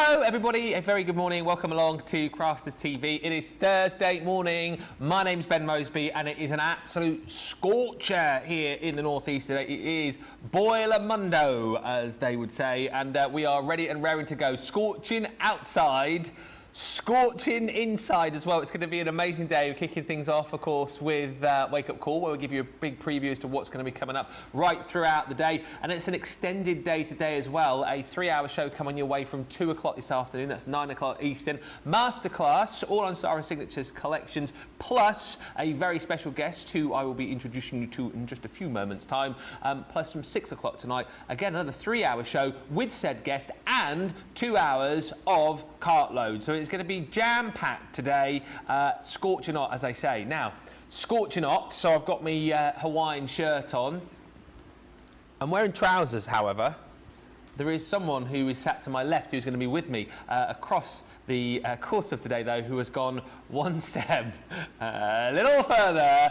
Hello everybody, a very good morning. Welcome along to Crafters TV. It is Thursday morning. My name's Ben Moseby and it is an absolute scorcher here in the northeast today. It is Boiler Mundo, as they would say, and we are ready and raring to go. Scorching outside, scorching inside as well. It's going to be an amazing day. We're kicking things off, of course, with Wake Up Call, where we'll give you a big preview as to what's going to be coming up right throughout the day. And it's an extended day today as well. A 3-hour show coming your way from 2 o'clock this afternoon. That's 9 o'clock Eastern. Masterclass, all on Siren Signatures collections, plus a very special guest who I will be introducing you to in just a few moments' time. Plus from 6 o'clock tonight, again, another 3-hour show with said guest and 2 hours of cartload. So it's going to be jam-packed today, scorching hot, as I say. Now, scorching hot, so I've got my Hawaiian shirt on. I'm wearing trousers, however. There is someone who is sat to my left who's going to be with me across the course of today, though, who has gone one step a little further.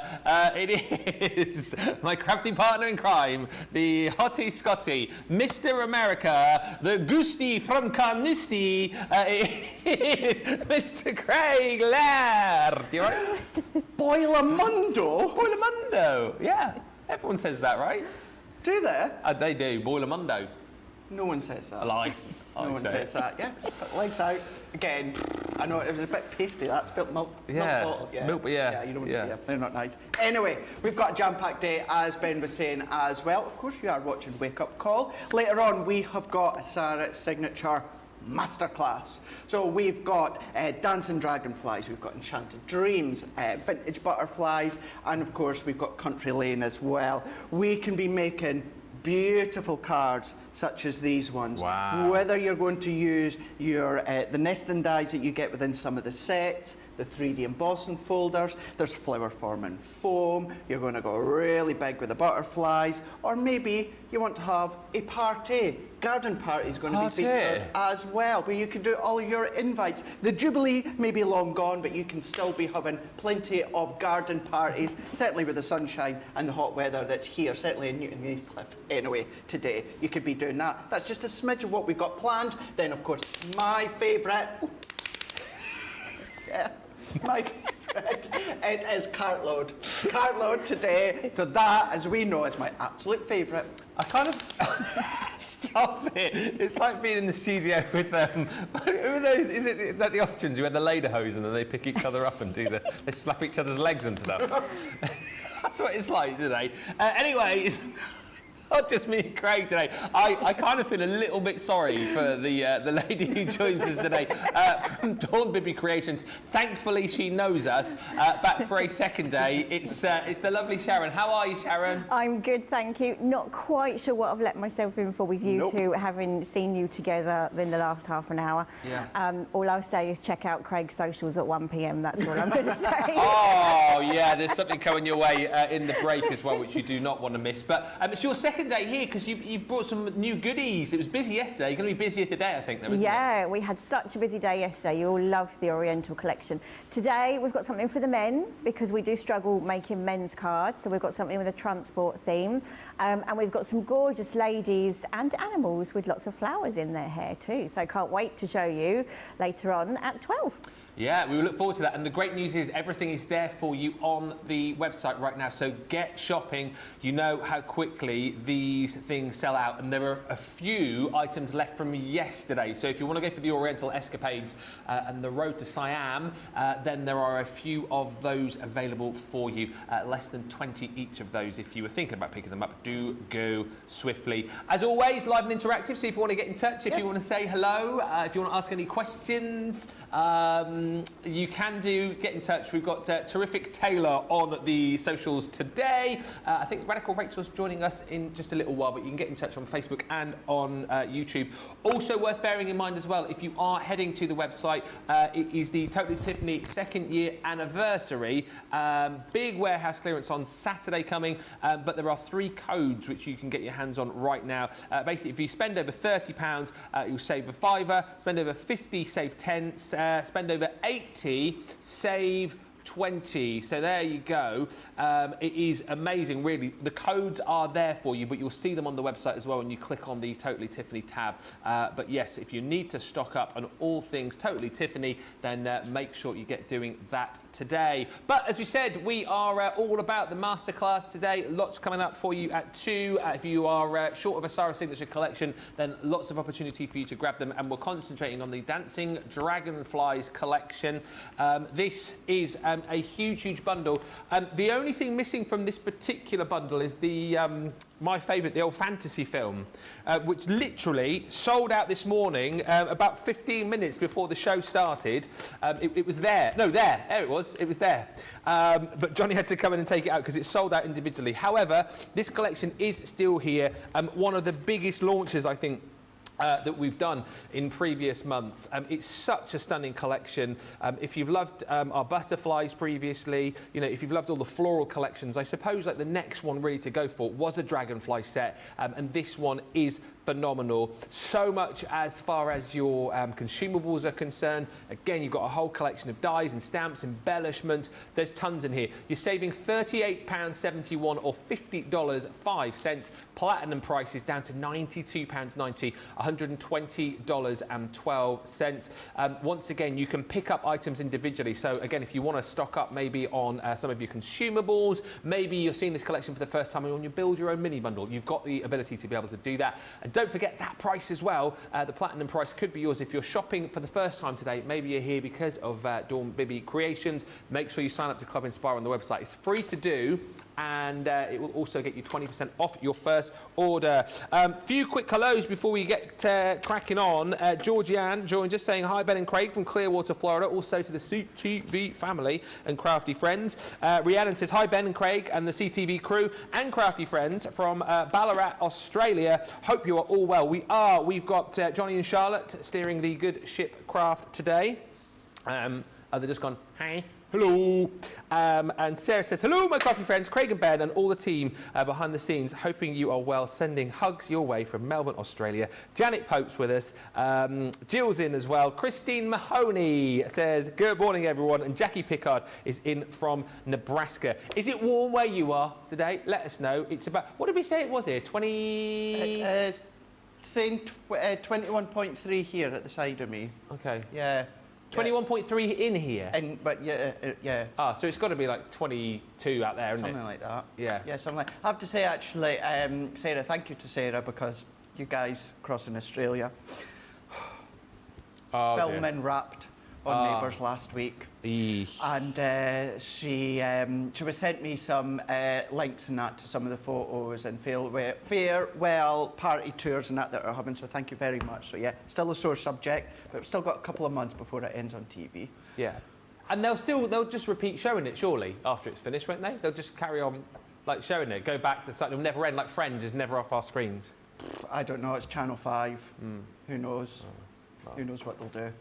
It is my crafty partner in crime, the hottie Scotty, Mr. America, the Gusti from Carnoustie. It is Mr. Craig Laird. You all right? Boiler Mundo? Boiler Mundo, yeah. Everyone says that, right? Do they? They do, Boiler Mundo. No one says that. Lies. No one says that, yeah. But legs out. Again, I know it was a bit pasty, that. Spilt milk. Yeah. Milk bottle, yeah. Milk, yeah. Yeah, you don't want to see them. They're not nice. Anyway, we've got a jam-packed day, as Ben was saying as well. Of course, you are watching Wake Up Call. Later on, we have got a Siren signature masterclass. So we've got dancing dragonflies, we've got enchanted dreams, vintage butterflies, and of course, we've got country lane as well. We can be making beautiful cards such as these ones. Wow. Whether you're going to use your the nesting dies that you get within some of the sets, the 3D embossing folders, there's flower forming foam, you're going to go really big with the butterflies, or maybe you want to have a party. Garden party is going to be featured as well, where you can do all your invites. The Jubilee may be long gone, but you can still be having plenty of garden parties, certainly with the sunshine and the hot weather that's here, certainly in Newton Heathcliff anyway today. You could be doing that. That's just a smidge of what we've got planned. Then, of course, my favourite. Yeah. My favourite, it is cartload. Cartload today. So that, as we know, is my absolute favourite. I kind of stop it. It's like being in the studio with them. Who are those? Is it like the Austrians who had the lederhosen and then they pick each other up and they slap each other's legs and stuff? That's what it's like today. Anyway, it's not just me and Craig today. I kind of feel a little bit sorry for the lady who joins us today from Dawn Bibby Creations. Thankfully, she knows us back for a second day. It's the lovely Sharon. How are you, Sharon? I'm good, thank you. Not quite sure what I've let myself in for with you two, having seen you together in the last half an hour. Yeah. All I'll say is check out Craig's socials at 1 PM. That's all I'm going to say. Oh, yeah, there's something coming your way in the break as well, which you do not want to miss. But it's your second day here because you've brought some new goodies. It was busy yesterday. You're going to be busier today, I think, though, isn't it? We had such a busy day yesterday. You all loved the Oriental collection. Today, we've got something for the men because we do struggle making men's cards. So we've got something with a transport theme. And we've got some gorgeous ladies and animals with lots of flowers in their hair too. So I can't wait to show you later on at 12. Yeah, we look forward to that. And the great news is everything is there for you on the website right now. So get shopping. You know how quickly these things sell out. And there are a few items left from yesterday. So if you want to go for the Oriental Escapades and the Road to Siam, then there are a few of those available for you. Less than 20 each of those. If you were thinking about picking them up, do go swiftly. As always, live and interactive. So if you want to get in touch, if you want to say hello, if you want to ask any questions, you can get in touch. We've got Terrific Taylor on the socials today. I think Radical Rachel's joining us in just a little while, but you can get in touch on Facebook and on YouTube. Also worth bearing in mind as well, if you are heading to the website, it is the Totally Tiffany 2nd year anniversary. Big warehouse clearance on Saturday coming, but there are 3 codes which you can get your hands on right now. Basically, if you spend over £30, you'll save a £5. Spend over 50, save 10. Spend over 80, save 20. So there you go. It is amazing, really. The codes are there for you, but you'll see them on the website as well when you click on the Totally Tiffany tab. But yes, if you need to stock up on all things Totally Tiffany, then make sure you get doing that today. But as we said, we are all about the masterclass today. Lots coming up for you at 2. If you are short of a Siren Signature collection, then lots of opportunity for you to grab them. And we're concentrating on the Dancing Dragonflies collection. This is a huge bundle. The only thing missing from this particular bundle is the my favourite, the old fantasy film, which literally sold out this morning about 15 minutes before the show started. It was there. No, there it was. It was there. But Johnny had to come in and take it out because it sold out individually. However, this collection is still here. One of the biggest launches, I think, that we've done in previous months. It's such a stunning collection. If you've loved our butterflies previously, you know, if you've loved all the floral collections, I suppose like the next one really to go for was a Dragonfly set, and this one is phenomenal. So much as far as your consumables are concerned. Again, you've got a whole collection of dies and stamps, embellishments. There's tons in here. You're saving £38.71 or $50.05. Platinum prices down to £92.90, $120.12. Once again, you can pick up items individually. So again, if you want to stock up maybe on some of your consumables, maybe you're seeing this collection for the first time and you want to build your own mini bundle, you've got the ability to be able to do that. And don't forget that price as well. The platinum price could be yours if you're shopping for the first time today. Maybe you're here because of Dawn Bibby Creations. Make sure you sign up to Club Inspire on the website. It's free to do, and it will also get you 20% off your first order. Few quick hellos before we get cracking on. Georgianne joined us saying hi, Ben and Craig from Clearwater, Florida. Also to the CTV family and crafty friends. Rhiannon says hi, Ben and Craig and the CTV crew and crafty friends from Ballarat, Australia. Hope you are all well. We are. We've got Johnny and Charlotte steering the Good Ship Craft today. They've just gone, hey. Hello. And Sarah says, hello, my crafty friends, Craig and Ben and all the team behind the scenes. Hoping you are well. Sending hugs your way from Melbourne, Australia. Janet Pope's with us. Jill's in as well. Christine Mahoney says, good morning, everyone. And Jackie Pickard is in from Nebraska. Is it warm where you are today? Let us know. It's about, what did we say it was here? 20... saying 21.3 here at the side of me. Okay. Yeah. 21.3 in here? But yeah. Ah, so it's got to be like 22 out there, isn't something it? like that. Yeah. Yeah, something like. I have to say, actually, Sarah, thank you to Sarah, because you guys crossing Australia, filming Wrapped on Neighbours last week. Eesh. And she was sent me some links and that to some of the photos and farewell party tours and that are having, so thank you very much. So yeah, still a sore subject, but we've still got a couple of months before it ends on TV. Yeah. And they'll just repeat showing it, surely, after it's finished, won't they? They'll just carry on like showing it, go back to the site, it'll never end, like Friends is never off our screens. I don't know, it's Channel 5. Who knows? Who knows what they'll do?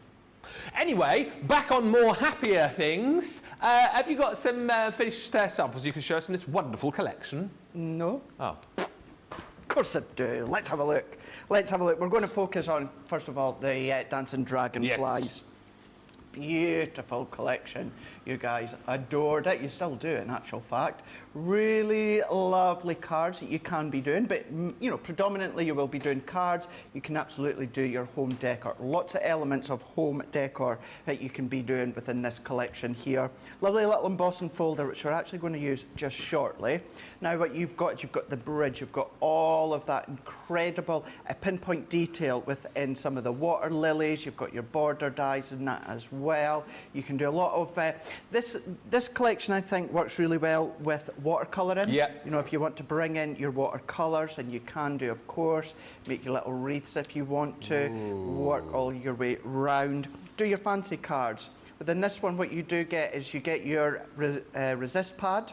Anyway, back on more happier things. Have you got some finished samples you can show us from this wonderful collection? No. Oh. Of course I do. Let's have a look. Let's have a look. We're going to focus on, first of all, the Dancing Dragonflies. Yes. Beautiful collection. You guys adored it. You still do, in actual fact. Really lovely cards that you can be doing, but you know, predominantly you will be doing cards. You can absolutely do your home decor. Lots of elements of home decor that you can be doing within this collection here. Lovely little embossing folder, which we're actually going to use just shortly. Now what you've got the bridge, you've got all of that incredible pinpoint detail within some of the water lilies. You've got your border dies in that as well. You can do a lot of this collection, I think, works really well with watercolouring. Yeah. You know, if you want to bring in your watercolours, and you can do, of course, make your little wreaths if you want to. Ooh. Work all your way round. Do your fancy cards. Within this one, what you do get is you get your resist pad.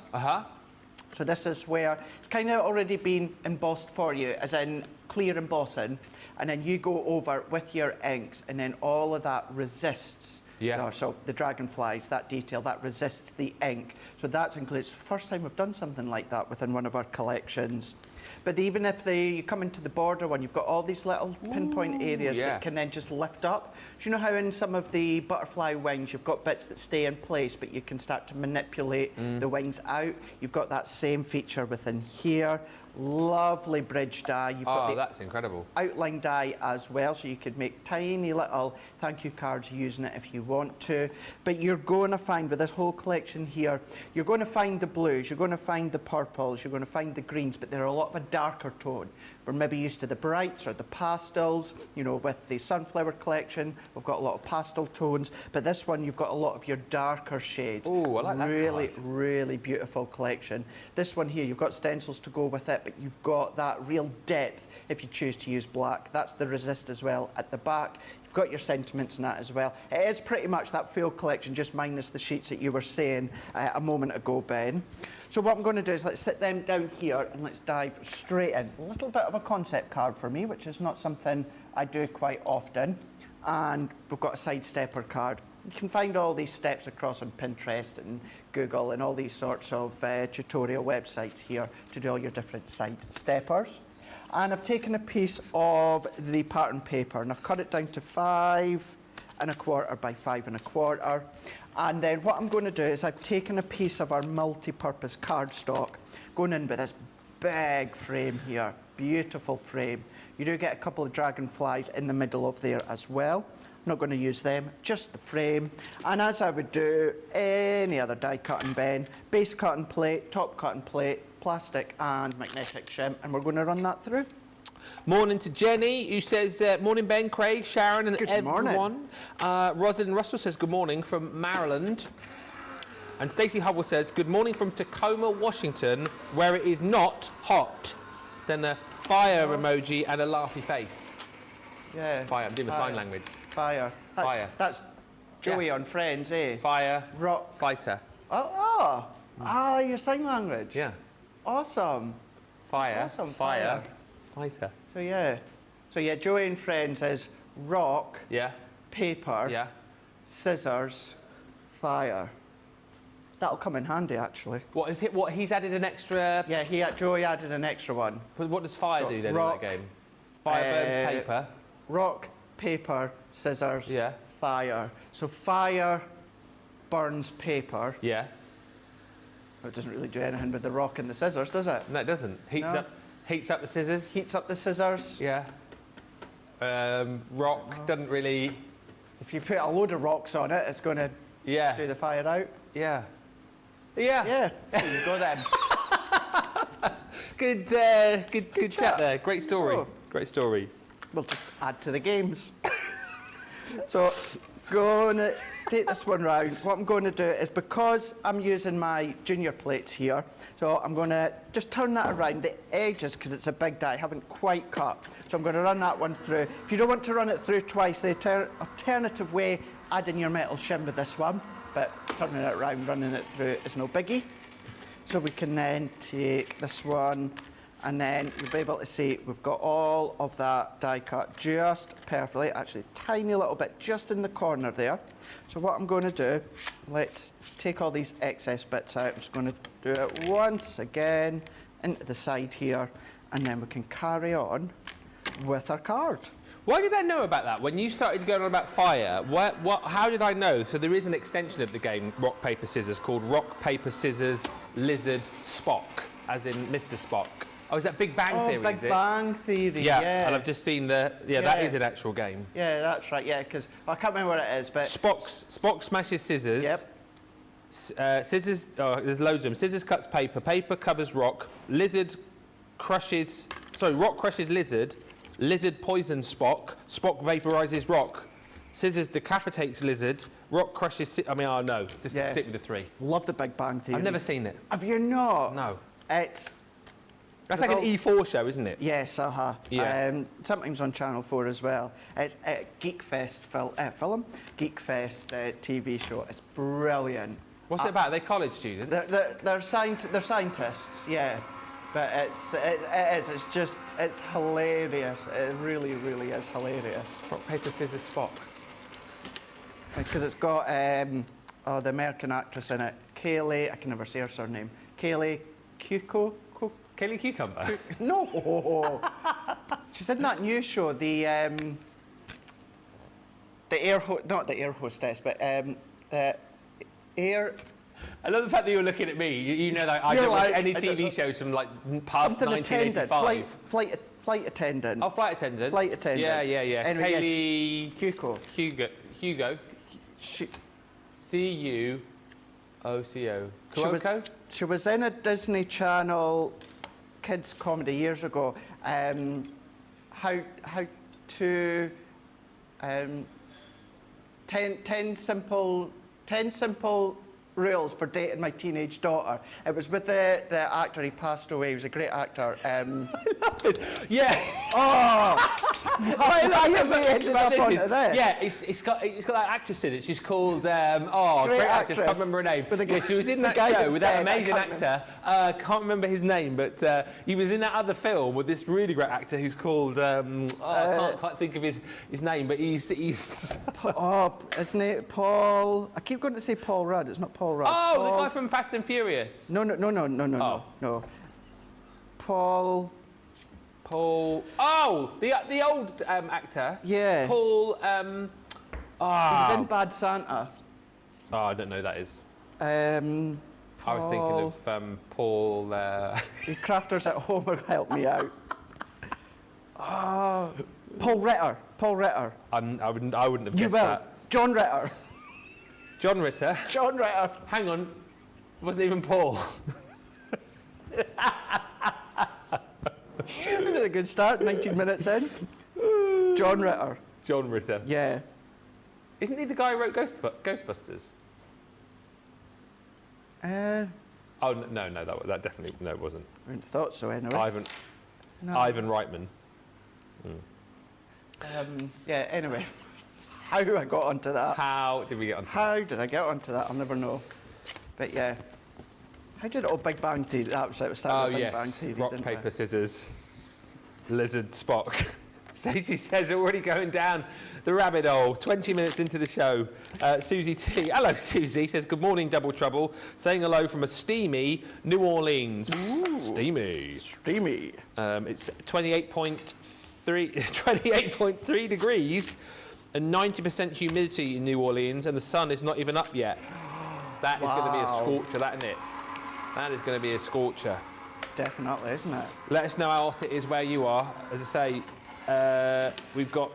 So this is where it's kind of already been embossed for you, as in clear embossing, and then you go over with your inks, and then all of that resists Yeah. So the Dragonflies, that detail, that resists the ink. So that's included. It's the first time we've done something like that within one of our collections. But even if you come into the border one, you've got all these little pinpoint areas that can then just lift up. Do you know how in some of the butterfly wings, you've got bits that stay in place, but you can start to manipulate the wings out? You've got that same feature within here. Lovely bridge die. You've got that's incredible. outline die as well, so you could make tiny little thank you cards using it if you want to. But you're going to find with this whole collection here, you're going to find the blues, you're going to find the purples, you're going to find the greens, but they're a lot of a darker tone. We're maybe used to the brights or the pastels. You know, with the sunflower collection, we've got a lot of pastel tones, but this one you've got a lot of your darker shades. Oh, I like that. Really, really beautiful collection. This one here, you've got stencils to go with it, but you've got that real depth if you choose to use black. That's the resist as well at the back. You've got your sentiments in that as well. It is pretty much that full collection, just minus the sheets that you were saying a moment ago, Ben. So what I'm going to do is let's sit them down here and let's dive straight in. A little bit of a concept card for me, which is not something I do quite often. And we've got a Sidestepper card. You can find all these steps across on Pinterest and Google and all these sorts of tutorial websites here to do all your different Sidesteppers. And I've taken a piece of the pattern paper and I've cut it down to 5 1/4 by 5 1/4. And then what I'm going to do is I've taken a piece of our multi-purpose cardstock, going in with this big frame here, beautiful frame. You do get a couple of dragonflies in the middle of there as well. I'm not going to use them, just the frame. And as I would do any other die cutting, Ben, base cutting plate, top cutting plate, plastic and magnetic shim, and we're going to run that through. Morning to Jenny, who says, morning Ben, Craig, Sharon and Good everyone. morning. Rosalind Russell says, good morning from Maryland. And Stacey Hubble says, good morning from Tacoma, Washington, where it is not hot. Then a fire emoji and a laughy face. Yeah. Fire, I'm doing the sign language. Fire. Fire. That's Joey on Friends, eh? Fire, Rock. fighter. Your sign language. Yeah. Awesome. Fire, Awesome. fire, fighter. So yeah, Joey and Friends is rock, Yeah, paper, yeah. scissors, fire. That'll come in handy, actually. What is it? What, he's added an extra... Yeah, Joey added an extra one. What does fire So do then rock, in that game? Fire burns paper. Rock, paper, scissors, Yeah. fire. So fire burns paper. Yeah. It doesn't really do anything with the rock and the scissors, does it? No, it doesn't. Heats up the scissors. Heats up the scissors. Yeah. Rock doesn't really... If you put a load of rocks on it, it's going to Yeah. do the fire out. Yeah. Yeah. Yeah, there you go then. Good chat there. Great story. Oh. Great story. We'll just add to the games. So, going to take this one round. What I'm going to do is, because I'm using my junior plates here, so I'm going to just turn that around. The edges, because it's a big die, haven't quite cut. So I'm going to run that one through. If you don't want to run it through twice, the alternative way, add in your metal shim with this one. But turning it around, running it through is no biggie. So we can then take this one, and then you'll be able to see we've got all of that die cut just perfectly, actually a tiny little bit just in the corner there. So what I'm going to do, let's take all these excess bits out. I'm just going to do it once again into the side here, and then we can carry on with our card. Why did I know about that? When you started going on about fire, how did I know? So there is an extension of the game, Rock, Paper, Scissors, called Rock, Paper, Scissors, Lizard, Spock, as in Mr. Spock. Oh, is that Big Bang Theory, Big is it? Bang Theory, Yeah, and I've just seen that is an actual game. Yeah, that's right, yeah, because I can't remember what it is, but... Spock smashes scissors. Yep. Scissors, there's loads of them. Scissors cuts paper, paper covers rock, rock crushes lizard, lizard poisons Spock, Spock vaporizes rock, scissors decapitates lizard, rock crushes... stick with the 3. Love the Big Bang Theory. I've never seen it. Have you not? No. That's like an E4 show, isn't it? Yes, Yeah. Sometimes on Channel 4 as well. It's a Geekfest film, Geekfest TV show. It's brilliant. What's it about? Are they college students? They're scientists, yeah. But it's hilarious. It really, really is hilarious. Rock, paper, scissors, Spock. Because it's got the American actress in it, Kaylee. I can never say her surname. Kaylee Cuoco. Kaylee Cucumber. No. She's in that new show, not the air hostess, but air. I love the fact that you're looking at me. You know that I don't watch any TV shows from like past Something 1985. attendant. Flight attendant. Oh, flight attendant. Flight attendant. Yeah. Anyway, Kaylee Cuoco. Hugo. Cuoco. She was in a Disney Channel kids comedy years ago. How to 10 simple rules for dating my teenage daughter. It was with the actor. He passed away. He was a great actor. Yeah. Oh. Yeah, it's got that actress in it. She's called great actress. Can't remember her name. She was in that show with that amazing actor. Can't remember his name, but he was in that other film with this really great actor who's called I can't quite think of his name, but he's isn't it Paul? I keep going to say Paul Rudd. It's not Paul Rudd. Oh, Paul... the guy from Fast and Furious. No. Paul. Oh, the old actor. Yeah. Paul. He was in Bad Santa. Oh, I don't know who that is. Paul... I was thinking of Paul. The crafters at home will help me out. Oh, Paul Ritter. I wouldn't have guessed that. John Ritter. John Ritter. John Ritter. Hang on, it wasn't even Paul. Is it a good start? 19 minutes in. John Ritter. John Ritter. Yeah. Isn't he the guy who wrote Ghostbusters? Oh no, that definitely it wasn't. I wouldn't have thought so anyway. Ivan Reitman. Yeah. Anyway, how I got onto that? How did we get onto that? How did I get onto that? I'll never know. But yeah. How did it all Big Bang Theory? That was Big Bang Theory. Rock, paper, scissors. Lizard, Spock. Stacey says already going down the rabbit hole. 20 minutes into the show. Susie T. Hello, Susie. Says, good morning, Double Trouble. Saying hello from a steamy New Orleans. Ooh, steamy. It's 28.3 degrees and 90% humidity in New Orleans, and the sun is not even up yet. That is going to be a scorcher, that isn't it? That is going to be a scorcher. Definitely, isn't it? Let us know how hot it is where you are. As I say, we've got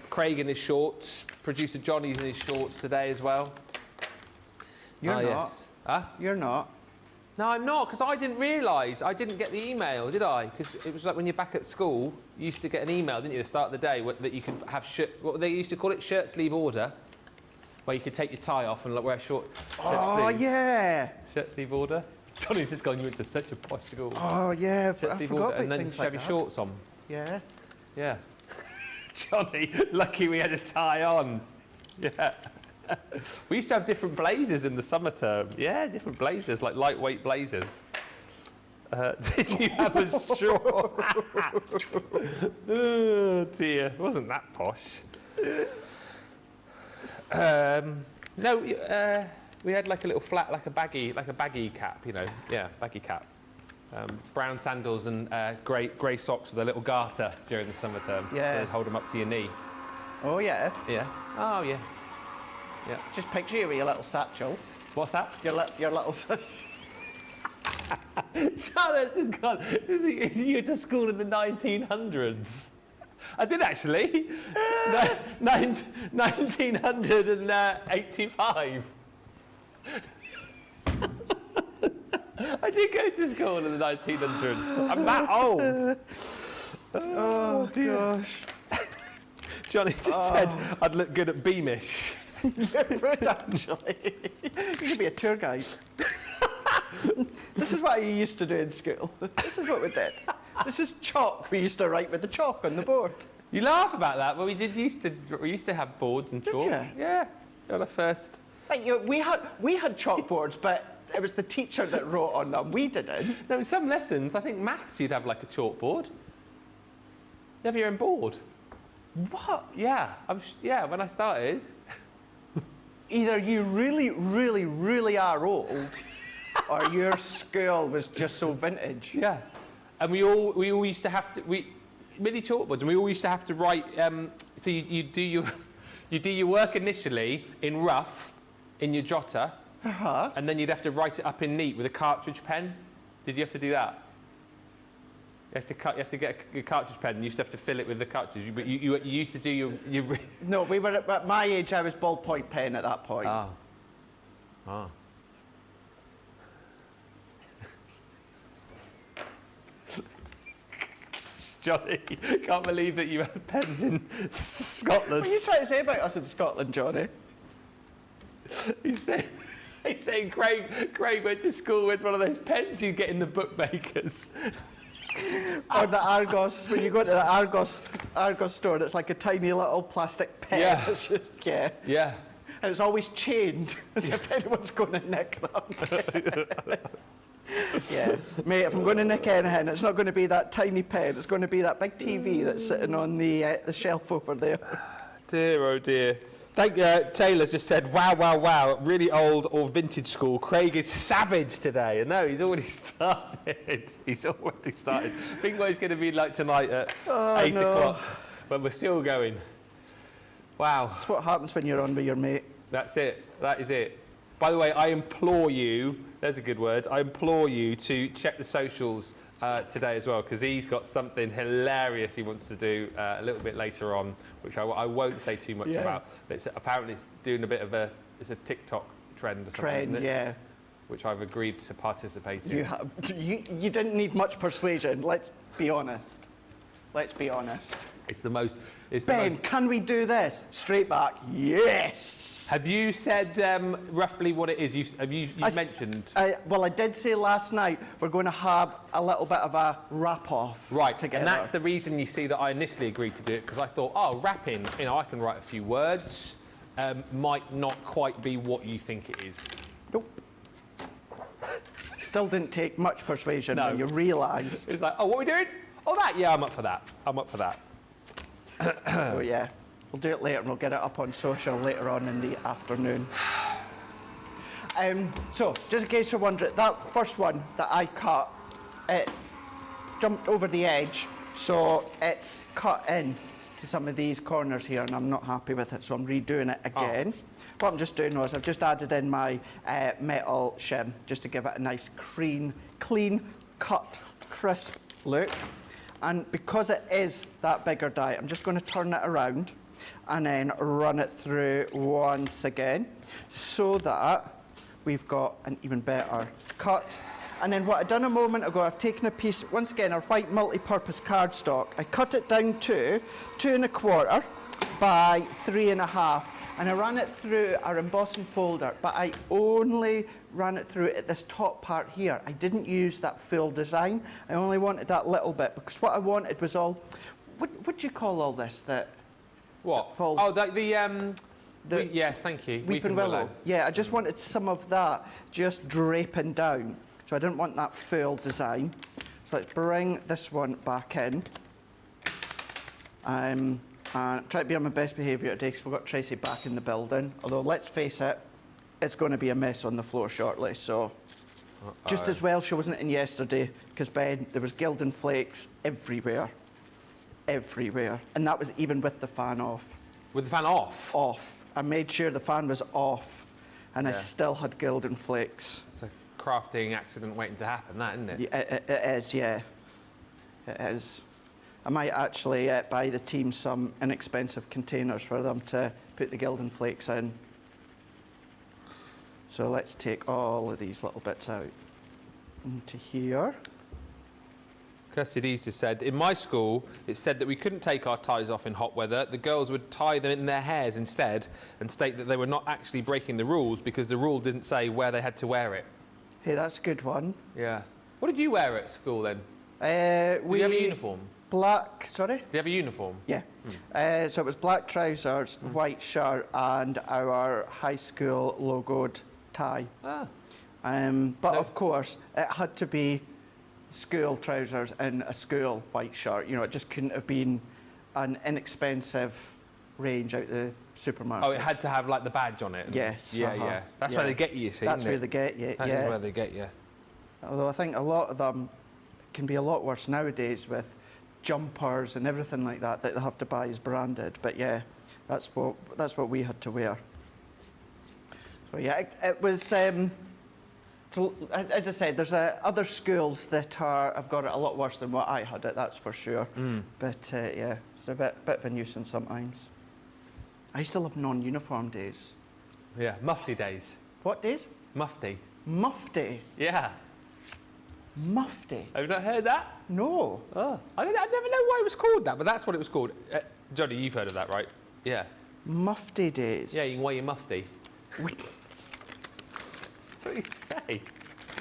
Craig in his shorts. Producer Johnny's in his shorts today as well. You're not. Yes. Huh? You're not. No, I'm not, because I didn't realise. I didn't get the email, did I? Because it was like when you're back at school, you used to get an email, didn't you, at the start of the day, that you could have what they used to call it, shirt sleeve order, where you could take your tie off and wear short shirt sleeve. Oh, yeah. Shirt sleeve order. Johnny's just gone, you went to such a posh school. Oh, yeah. Shirt sleeve order, and then you should have your shorts on. Yeah. Yeah. Johnny, lucky we had a tie on. Yeah. We used to have different blazers in the summer term. Yeah, different blazers, like lightweight blazers. Did you have a straw hat? Oh dear, it wasn't that posh. No, we had like a little flat, like a baggy cap, you know. Yeah, baggy cap. Brown sandals and grey socks with a little garter during the summer term. Yeah. So hold them up to your knee. Oh, yeah. Yeah. Oh, yeah. Yeah. Just picture you with your little satchel. What's that? Your little satchel. Charlotte's just gone. You went to school in the 1900s. I did actually. 1985. I did go to school in the 1900s. I'm that old. Oh, gosh. Johnny just said I'd look good at Beamish. You would, actually. You could be a tour guide. This is what you used to do in school. This is what we did. This is chalk. We used to write with the chalk on the board. You laugh about that, but we used to have boards and chalk. Did you? Yeah. On the first. Like, we had chalkboards, but it was the teacher that wrote on them. We didn't. No, in some lessons, I think maths, you'd have like a chalkboard. You have your own board. What? Yeah. When I started. either you really, really, really are old, or your school was just so vintage. Yeah, and we all used to have to mini chalkboards, and we all used to have to write. So you do your work initially in rough, in your jotter, and then you'd have to write it up in neat with a cartridge pen. Did you have to do that? You have to get a cartridge pen. And you used to have to fill it with the cartridge. But you used to do your. No, we were at my age. I was ballpoint pen at that point. Ah. Ah. Johnny, can't believe that you have pens in Scotland. What are you trying to say about us in Scotland, Johnny? He's saying Craig went to school with one of those pens you get in the bookmakers. Or the Argos, when you go to the Argos store, it's like a tiny little plastic pen. Yeah. It's just, yeah. Yeah. And it's always chained, as if anyone's going to nick them. Yeah. Mate, if I'm going to nick anything, it's not going to be that tiny pen. It's going to be that big TV that's sitting on the shelf over there. Dear, oh dear. Taylor's just said, wow, really old or vintage school. Craig is savage today. No, he's already started. I think what it's going to be like tonight at 8 o'clock, but we're still going. Wow. That's what happens when you're on with your mate. That's it. That is it. By the way, I implore you, there's a good word, I implore you to check the socials today as well, because he's got something hilarious he wants to do a little bit later on, which I won't say too much about. But apparently it's doing a bit of it's a TikTok trend or something, isn't it? Yeah. Which I've agreed to participate in. You didn't need much persuasion, let's be honest. Let's be honest. Ben, can we do this? Straight back, yes! Have you said roughly what it is? You mentioned? Well, I did say last night we're going to have a little bit of a wrap-off together. And that's the reason you see that I initially agreed to do it, because I thought, rapping, I can write a few words, might not quite be what you think it is. Nope. Still didn't take much persuasion when you realised. It's like, what are we doing? Oh, that? Yeah, I'm up for that. Oh, yeah. We'll do it later and we'll get it up on social later on in the afternoon. So, just in case you're wondering, that first one that I cut, it jumped over the edge, so it's cut in to some of these corners here, and I'm not happy with it, so I'm redoing it again. What I'm just doing was I've just added in my metal shim, just to give it a nice clean, cut, crisp look. And because it is that bigger die, I'm just going to turn it around and then run it through once again so that we've got an even better cut. And then what I've done a moment ago, I've taken a piece, once again, a white multi-purpose cardstock. I cut it down to 2 1/4 by 3 1/2. And I ran it through our embossing folder, but I only ran it through at this top part here. I didn't use that full design. I only wanted that little bit, because what I wanted was all, what do you call all this that What? falls? Oh, yes, thank you. Weeping Willow. Yeah, I just wanted some of that just draping down. So I didn't want that full design. So let's bring this one back in. And try to be on my best behaviour today, because we've got Tracy back in the building. Although, let's face it, it's going to be a mess on the floor shortly, so... Just as well she wasn't in yesterday, because, Ben, there was gilding flakes everywhere. Everywhere. And that was even with the fan off. With the fan off? Off. I made sure the fan was off, and I still had gilding flakes. It's a crafting accident waiting to happen, that, isn't it? Yeah, it is, yeah. It is. I might actually buy the team some inexpensive containers for them to put the gilding flakes in. So let's take all of these little bits out into here. Kirsty Dees just said, in my school, it said that we couldn't take our ties off in hot weather. The girls would tie them in their hairs instead and state that they were not actually breaking the rules because the rule didn't say where they had to wear it. Hey, that's a good one. Yeah. What did you wear at school then? Did you have a uniform? Black, sorry? Do you have a uniform? Yeah. So it was black trousers, white shirt, and our high school logoed tie. But of course, it had to be school trousers and a school white shirt. You know, it just couldn't have been an inexpensive range out the supermarket. Oh, it had to have like the badge on it. Yes. Yeah, yeah. That's yeah. where they get you. See, That's isn't where it? they get you. That yeah. is where they get you. Although I think a lot of them can be a lot worse nowadays with jumpers and everything like that that they have to buy as branded. But yeah, that's what we had to wear. So yeah, it was. So, as I said, there's other schools that have got it a lot worse than what I had it. That's for sure. But yeah, it's a bit of a nuisance sometimes. I used to love non-uniform days. Yeah, mufti days. What days? Mufti. Mufti. Yeah. Mufti. Have you not heard that? No. Oh, I never know why it was called that, but that's what it was called. Johnny, you've heard of that, right? Yeah. Mufti days. Yeah, you can wear your mufti. That's what you say.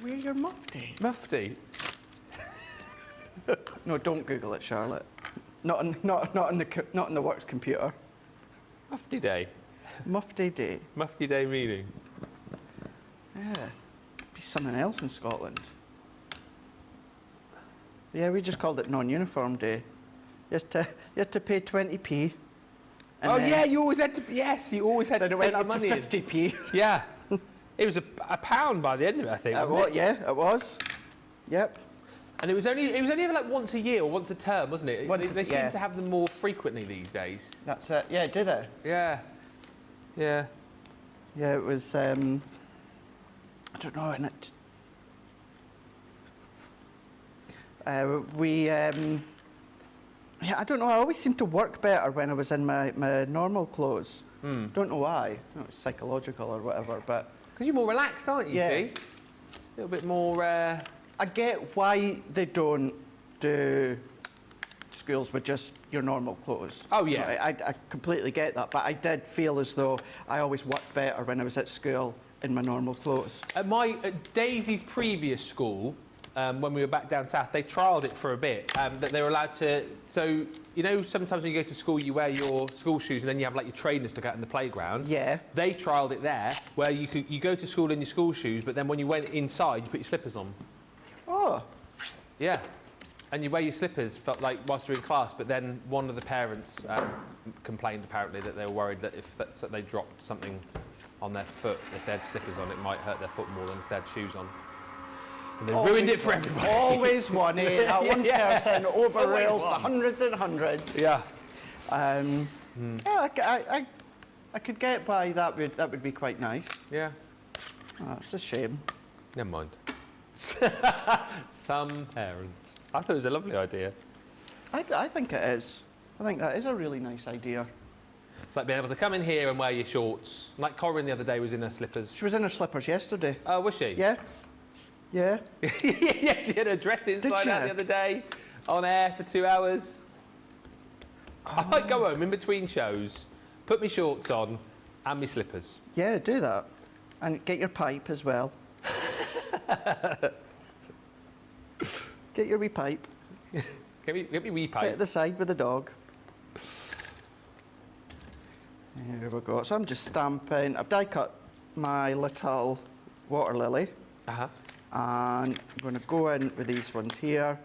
Wear your mufti. Mufti. No, don't Google it, Charlotte. Not on the works computer. Mufti day. Mufti day. Mufti day meaning. Yeah. Be something else in Scotland. Yeah, we just called it non-uniform day. You had to pay 20p. Oh yeah, you always had to. Yes, you always had to Then it take went your up to money in. 50p. Yeah. It was a pound by the end of it, I think. Wasn't it? Yeah, it was. Yep. And it was only ever like once a year or once a term, wasn't it? They seem yeah. to have them more frequently these days. That's it. Yeah, do they? Yeah. Yeah. Yeah, it was. I don't know, and it. Yeah, I don't know. I always seemed to work better when I was in my normal clothes. Don't know why. I don't know, it's psychological or whatever, but. Because you're more relaxed, aren't you? Yeah. See, a little bit more. I get why they don't do schools with just your normal clothes. Oh, yeah. You know, I completely get that, but I did feel as though I always worked better when I was at school in my normal clothes. At Daisy's previous school, when we were back down south, they trialled it for a bit, that they were allowed to. So, you know, sometimes when you go to school, you wear your school shoes and then you have like your trainers to go out in the playground. Yeah. They trialled it there, where you go to school in your school shoes, but then when you went inside, you put your slippers on. Oh. Yeah. And you wear your slippers, felt like whilst you're in class, but then one of the parents complained apparently that they were worried that if they dropped something on their foot, if they had slippers on, it might hurt their foot more than if they had shoes on. And they ruined it for everybody. Always one, eh? That one person overrails the one. hundreds and hundreds. Yeah. Yeah, I could get by. That would be quite nice. Yeah. Oh, it's a shame. Never mind. Some parents. I thought it was a lovely idea. I think it is. I think that is a really nice idea. It's like being able to come in here and wear your shorts. Like Corinne the other day was in her slippers. She was in her slippers yesterday. Oh, was she? Yeah. Yeah. Yeah, she had her dress inside out the other day, on air for 2 hours. I might go home in between shows, put my shorts on and my slippers. Yeah, do that. And get your pipe as well. Get your wee pipe. Get me wee pipe. Sit at the side with the dog. Here we go. So I'm just stamping. I've die cut my little water lily. Uh-huh. And I'm going to go in with these ones here.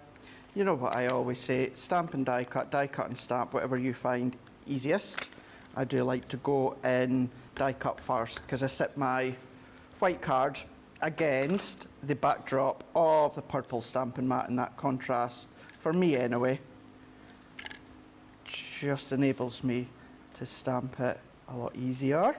You know what I always say, stamp and die cut and stamp, whatever you find easiest. I do like to go in die cut first because I set my white card against the backdrop of the purple stamping mat, and that contrast, for me anyway, just enables me to stamp it a lot easier.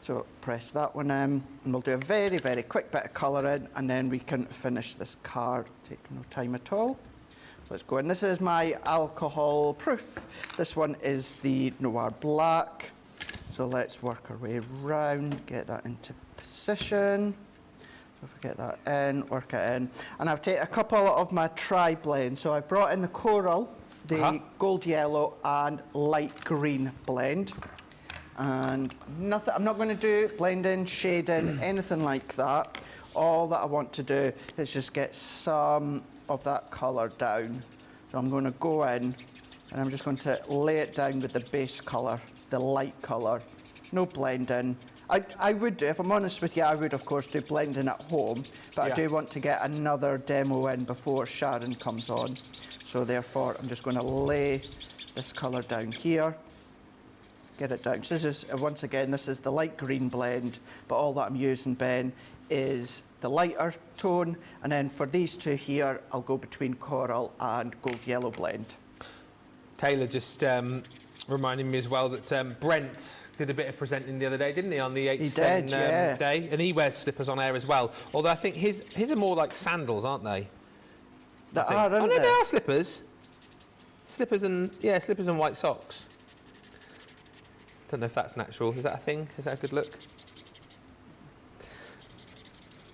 So press that one in, and we'll do a very, very quick bit of colouring, and then we can finish this card. Take no time at all. So let's go in. This is my alcohol proof. This one is the Noir Black. So let's work our way around, get that into position. So if we get that in, work it in. And I've taken a couple of my tri-blends. So I've brought in the coral, the gold yellow and light green blend. And nothing, I'm not going to do blending, shading, anything like that. All that I want to do is just get some of that colour down. So I'm going to go in and I'm just going to lay it down with the base colour, the light colour. No blending. I would do, if I'm honest with you, I would of course do blending at home, but I do want to get another demo in before Sharon comes on. So therefore I'm just going to lay this colour down here. get it down. So this is, once again, this is the light green blend, but all that I'm using, Ben, is the lighter tone, and then for these two here, I'll go between coral and gold yellow blend. Taylor just reminding me as well that Brent did a bit of presenting the other day, didn't he, on the 8-7 day? And he wears slippers on air as well. Although I think his are more like sandals, aren't they? They are, aren't oh no, they? they are slippers. Slippers and white socks. Don't know if that's natural. Is that a thing? Is that a good look?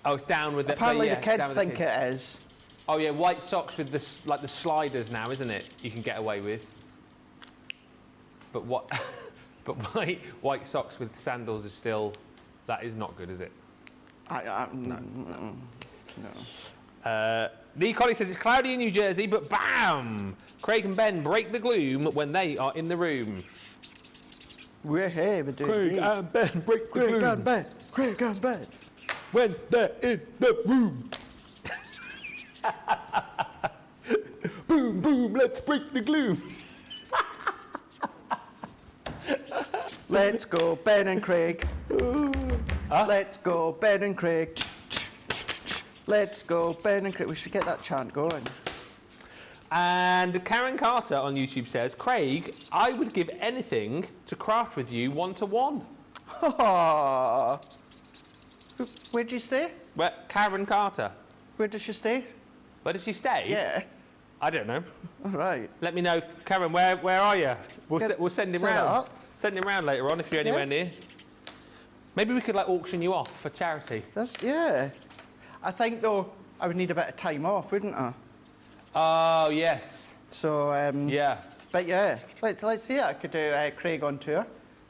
Oh, it's down with it. Apparently the kids think it is. Oh yeah, white socks with the sliders now, isn't it? You can get away with. But what? But white socks with sandals is still. That is not good, is it? No. Lee Colley says it's cloudy in New Jersey, but bam! Craig and Ben break the gloom when they are in the room. We're here, we're doing Craig and Ben break the gloom. Craig and Ben. Craig and Ben. When they're in the room. Boom, boom, let's break the gloom. Let's go, Ben and Craig. Let's go, Ben and Craig. Let's go, Ben and Craig. We should get that chant going. And Karen Carter on YouTube says, Craig, I would give anything to craft with you one-to-one. Where'd you stay? Where, Karen Carter. Where does she stay? Where does she stay? Yeah. I don't know. All right. Let me know, Karen. Where are you? We'll send him set it round. up. Send him round later on if you're anywhere near. Maybe we could like auction you off for charity. Yeah. I think though I would need a bit of time off, wouldn't I? Oh yes. So yeah. But yeah, let's see it. I could do Craig on tour,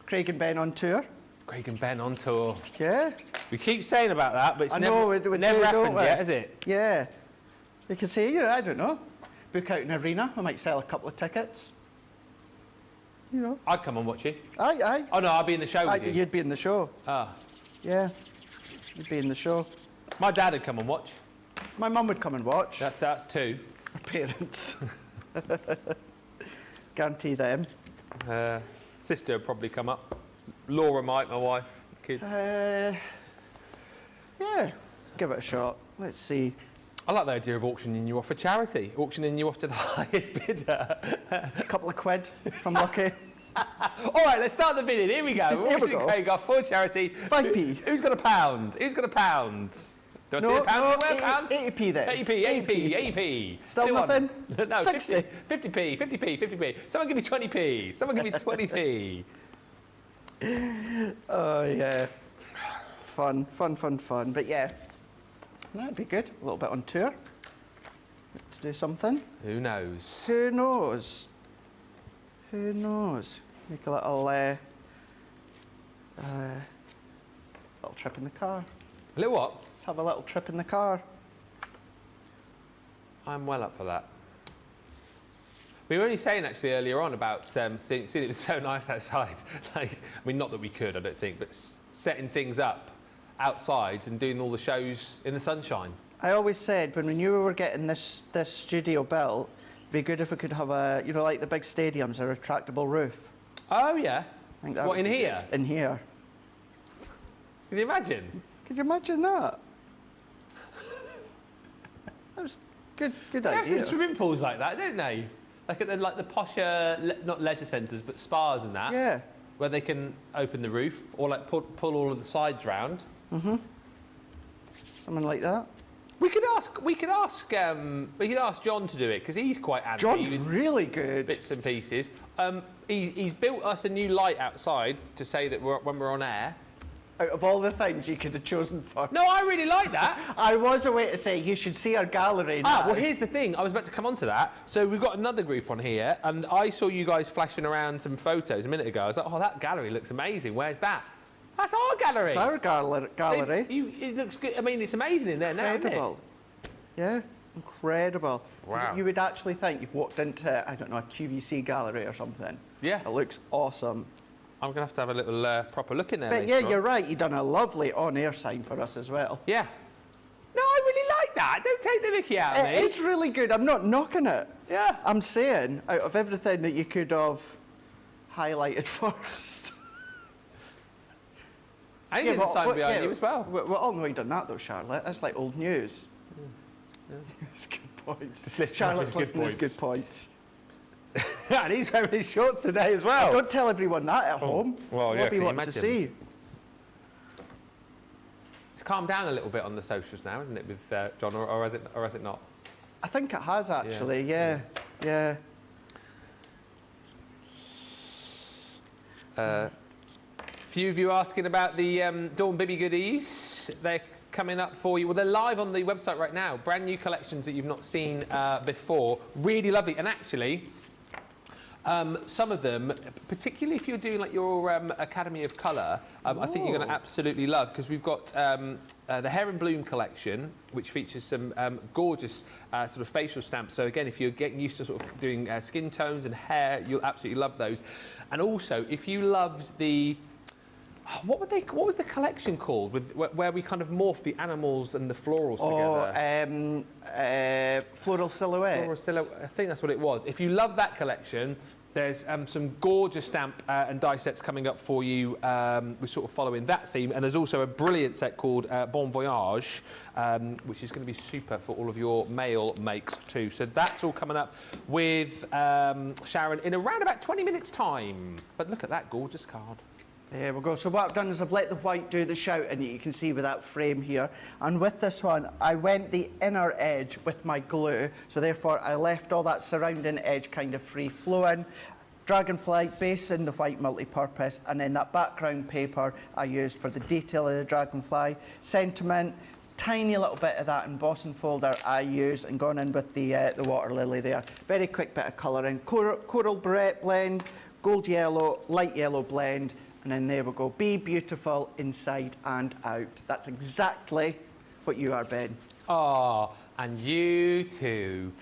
Craig and Ben on tour. Craig and Ben on tour. Yeah. We keep saying about that, but it's I never, know, we never do, happened don't we? yet, has it? Yeah. You could say, I don't know, book out an arena. I might sell a couple of tickets. I'd come and watch you. Aye. Oh no, I'll be in the show with you. You'd be in the show. Ah. Yeah. You'd be in the show. My dad would come and watch. My mum would come and watch. That's two. Her parents. Guarantee them. Sister would probably come up. Laura might, my wife, kid. Yeah. Give it a shot. Let's see. I like the idea of auctioning you off for charity. Auctioning you off to the highest bidder. A couple of quid if I'm lucky. All right, let's start the bidding. Here we go. We're Here we auctioning go. Craig off for charity. 5p. Who's got a pound? Who's got a pound? Do I see a pound? Where a pound? 80p then. 80p. Still Anyone? nothing? No, 60. 50p. Someone give me 20p. Someone give me 20p. Oh, yeah. Fun. But yeah, that'd be good. A little bit on tour. To do something. Who knows? Who knows? Make a little trip in the car. A little what? Have a little trip in the car. I'm well up for that. We were only saying actually earlier on about seeing it was so nice outside. Not that we could, I don't think, but setting things up outside and doing all the shows in the sunshine. I always said when we knew we were getting this studio built, it'd be good if we could have a, like the big stadiums, a retractable roof. Oh yeah. I think that What, would in be here? good. In here. Can you imagine? Could you imagine that? That was good They have idea. some swimming pools like that, don't they? Like at the posher, not leisure centres, but spas and that. Yeah. Where they can open the roof or like pull all of the sides round. Something like that. We could ask John to do it because he's quite anti. John's with really good. bits and pieces. He's built us a new light outside to say that when we're on air. Out of all the things you could have chosen for. No, I really like that. I was away to say you should see our gallery now. Well, here's the thing. I was about to come on to that. So we've got another group on here, and I saw you guys flashing around some photos a minute ago. I was like, oh, that gallery looks amazing. Where's that? That's our gallery. It's our gallery. It looks good. I mean, it's amazing in there now, isn't it? Incredible. Yeah, incredible. Wow. You would actually think you've walked into, I don't know, a QVC gallery or something. Yeah. It looks awesome. I'm going to have a little proper look in there But later yeah, on. you're right. You've done a lovely on-air sign for us as well. Yeah. No, I really like that. Don't take the mickey out of me. It's really good. I'm not knocking it. Yeah. I'm saying, out of everything that you could have highlighted first. And you did the sign behind you as well. We all know you done that though, Charlotte. That's like old news. It's good points. Just listen Charlotte's to his listening to his good points. And he's wearing his shorts today as well. Don't tell everyone that at home. Well, yeah, What do you can you want to imagine? see? It's calmed down a little bit on the socials now, isn't it, with John, or has it not? I think it has actually, yeah. Few of you asking about the Dawn Bibby goodies. They're coming up for you. Well, they're live on the website right now. Brand new collections that you've not seen before. Really lovely. And actually, some of them, particularly if you're doing like your Academy of Colour, I think you're going to absolutely love, because we've got the Hair and Bloom collection, which features some gorgeous sort of facial stamps. So again, if you're getting used to sort of doing skin tones and hair, you'll absolutely love those. And also, if you loved the what was the collection called where we kind of morphed the animals and the florals together? Floral silhouette. Floral silhouette. I think that's what it was. If you love that collection, there's some gorgeous stamp and die sets coming up for you. We're sort of following that theme, and there's also a brilliant set called Voyage, which is going to be super for all of your male makes too. So that's all coming up with Sharon in around about 20 minutes time. But look at that gorgeous card. There we go. So what I've done is I've let the white do the shouting, you can see with that frame here. And with this one, I went the inner edge with my glue. So therefore, I left all that surrounding edge kind of free flowing. Dragonfly base in the white multi-purpose, and then that background paper I used for the detail of the dragonfly. Sentiment, tiny little bit of that embossing folder I used and gone in with the water lily there. Very quick bit of colouring. Coral barrette blend, gold yellow, light yellow blend. And then there we go. Be beautiful inside and out. That's exactly what you are, Ben. Ah, and you too.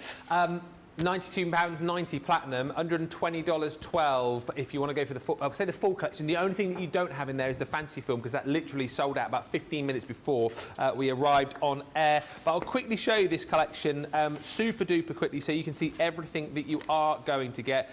£92.90 platinum, $120.12 if you want to go for the full, I'll say the full collection. The only thing that you don't have in there is the fancy film, because that literally sold out about 15 minutes before we arrived on air. But I'll quickly show you this collection super duper quickly so you can see everything that you are going to get.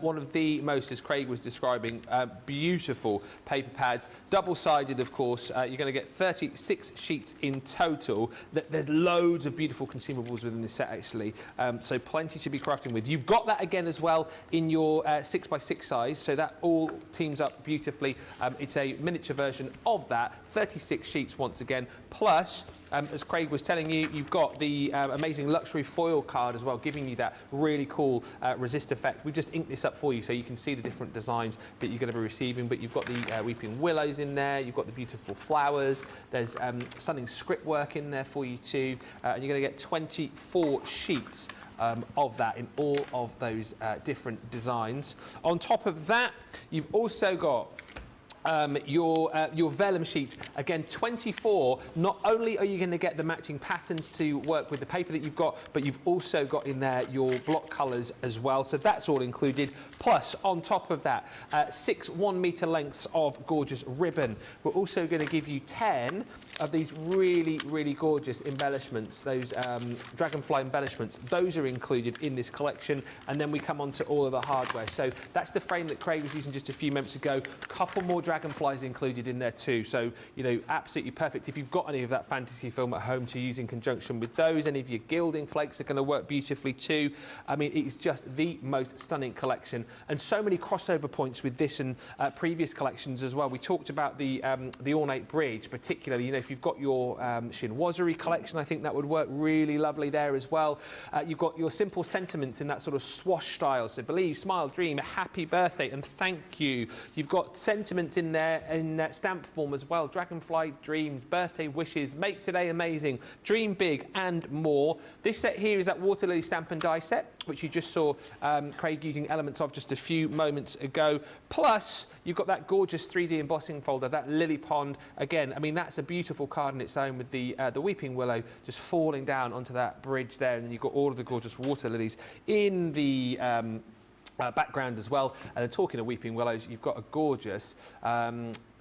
One of the most, as Craig was describing, beautiful paper pads, double-sided of course. You're going to get 36 sheets in total. There's loads of beautiful consumables within this set actually, so plenty to be crafting with. You've got that again as well in your 6x6 size, so that all teams up beautifully. It's a miniature version of that, 36 sheets once again, plus as Craig was telling you, you've got the amazing luxury foil card as well, giving you that really cool resist effect. We've just inked this up for you so you can see the different designs that you're going to be receiving, but you've got the weeping willows in there, you've got the beautiful flowers, there's stunning script work in there for you too, and you're going to get 24 sheets of that in all of those different designs. On top of that, you've also got your vellum sheets, again 24. Not only are you going to get the matching patterns to work with the paper that you've got, but you've also got in there your block colours as well, so that's all included. Plus on top of that, 6 1-metre lengths of gorgeous ribbon. We're also going to give you 10 of these really gorgeous embellishments, those dragonfly embellishments. Those are included in this collection, and then we come on to all of the hardware. So that's the frame that Craig was using just a few moments ago. Couple more dragonflies included in there too, so you know, absolutely perfect if you've got any of that fantasy film at home to use in conjunction with those. Any of your gilding flakes are going to work beautifully too. I mean, it's just the most stunning collection, and so many crossover points with this and previous collections as well. We talked about the ornate bridge, particularly. You know, if you've got your chinoiserie collection, I think that would work really lovely there as well. You've got your simple sentiments in that sort of swash style, so believe, smile, dream, happy birthday and thank you. You've got sentiments in there in that stamp form as well. Dragonfly, dreams, birthday wishes, make today amazing, dream big and more. This set here is that water lily stamp and die set, which you just saw Craig using elements of just a few moments ago. Plus, you've got that gorgeous 3D embossing folder, that lily pond. Again, I mean, that's a beautiful card in its own with the weeping willow just falling down onto that bridge there, and then you've got all of the gorgeous water lilies in the background as well. And then talking of weeping willows, you've got a gorgeous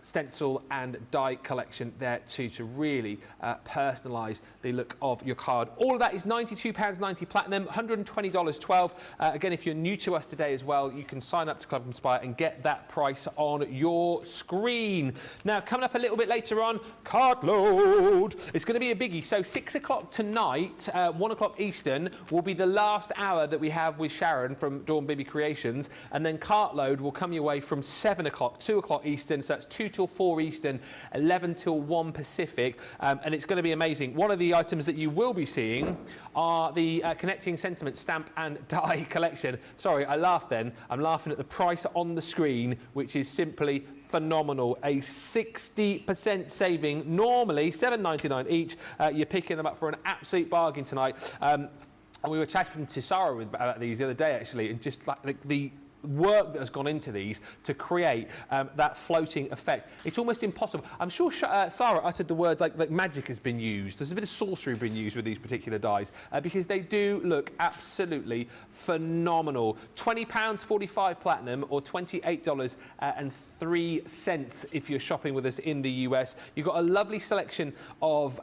stencil and die collection there too, to really personalise the look of your card. All of that is £92.90 platinum, $120.12. Again, if you're new to us today as well, you can sign up to Club Inspire and get that price on your screen. Now, coming up a little bit later on, card load. It's going to be a biggie. So 6 o'clock tonight, 1 o'clock Eastern, will be the last hour that we have with Sharon from Dawn Bibby Creations, and then Cartload will come your way from 7 o'clock, 2 o'clock Eastern, so that's 2 till 4 Eastern, 11 till 1 Pacific, and it's going to be amazing. One of the items that you will be seeing are the Connecting Sentiment stamp and die collection. Sorry, I laughed then. I'm laughing at the price on the screen, which is simply phenomenal. A 60% saving, normally $7.99 each. You're picking them up for an absolute bargain tonight. And we were chatting to Sarah about these the other day, actually, and just like the work that has gone into these to create that floating effect. It's almost impossible. I'm sure Sarah uttered the words like magic has been used. There's a bit of sorcery been used with these particular dies because they do look absolutely phenomenal. £20.45 platinum, or $28.03 if you're shopping with us in the US. You've got a lovely selection of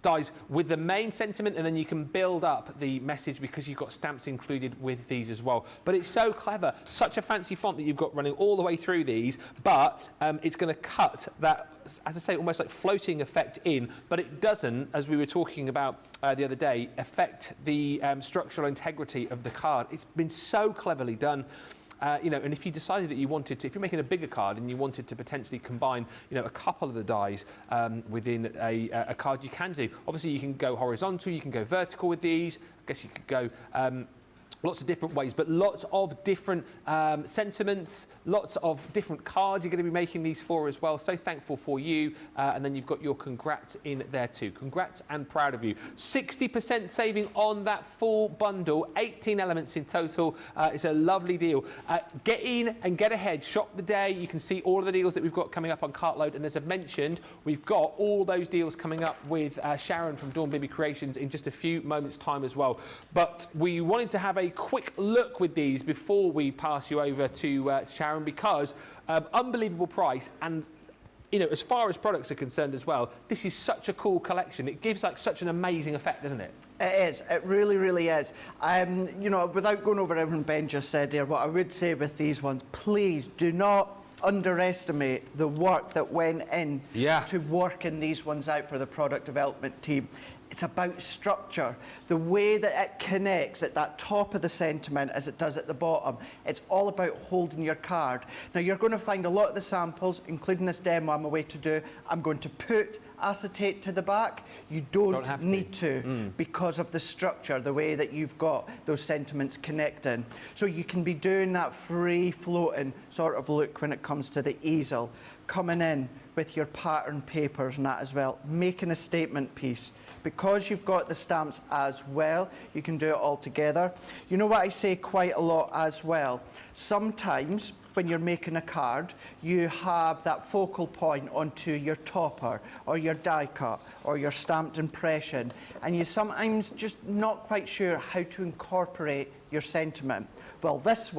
dies with the main sentiment, and then you can build up the message because you've got stamps included with these as well. But it's so clever. Such a fancy font that you've got running all the way through these, but it's going to cut that, as I say, almost like floating effect in, but it doesn't, as we were talking about the other day, affect the structural integrity of the card. It's been so cleverly done. You know, and if you decided that you wanted to, if you're making a bigger card and you wanted to potentially combine, you know, a couple of the dies within a card, you can do. Obviously, you can go horizontal, you can go vertical with these. I guess you could go lots of different ways, but lots of different sentiments, lots of different cards you're going to be making these for as well. So thankful for you. And then you've got your congrats in there too. Congrats and proud of you. 60% saving on that full bundle, 18 elements in total. It's a lovely deal. Get in and get ahead. Shop the day. You can see all of the deals that we've got coming up on Cartload. And as I've mentioned, we've got all those deals coming up with Sharon from Dawn Bibby Creations in just a few moments' time as well. But we wanted to have a quick look with these before we pass you over to Sharon, because unbelievable price, and you know, as far as products are concerned as well, this is such a cool collection. It gives like such an amazing effect, doesn't it? It is. It really, really is. You know, without going over everything Ben just said there, what I would say with these ones, please do not underestimate the work that went in to working these ones out for the product development team. It's about structure, the way that it connects at that top of the sentiment as it does at the bottom. It's all about holding your card. Now, you're going to find a lot of the samples, including this demo I'm away to do. I'm going to put acetate to the back. You don't need to because of the structure, the way that you've got those sentiments connecting. So you can be doing that free-floating sort of look when it comes to the easel, coming in with your pattern papers and that as well, making a statement piece. Because you've got the stamps as well, you can do it all together. You know what I say quite a lot as well? Sometimes when you're making a card, you have that focal point onto your topper or your die cut or your stamped impression, and you're sometimes just not quite sure how to incorporate your sentiment. Well, this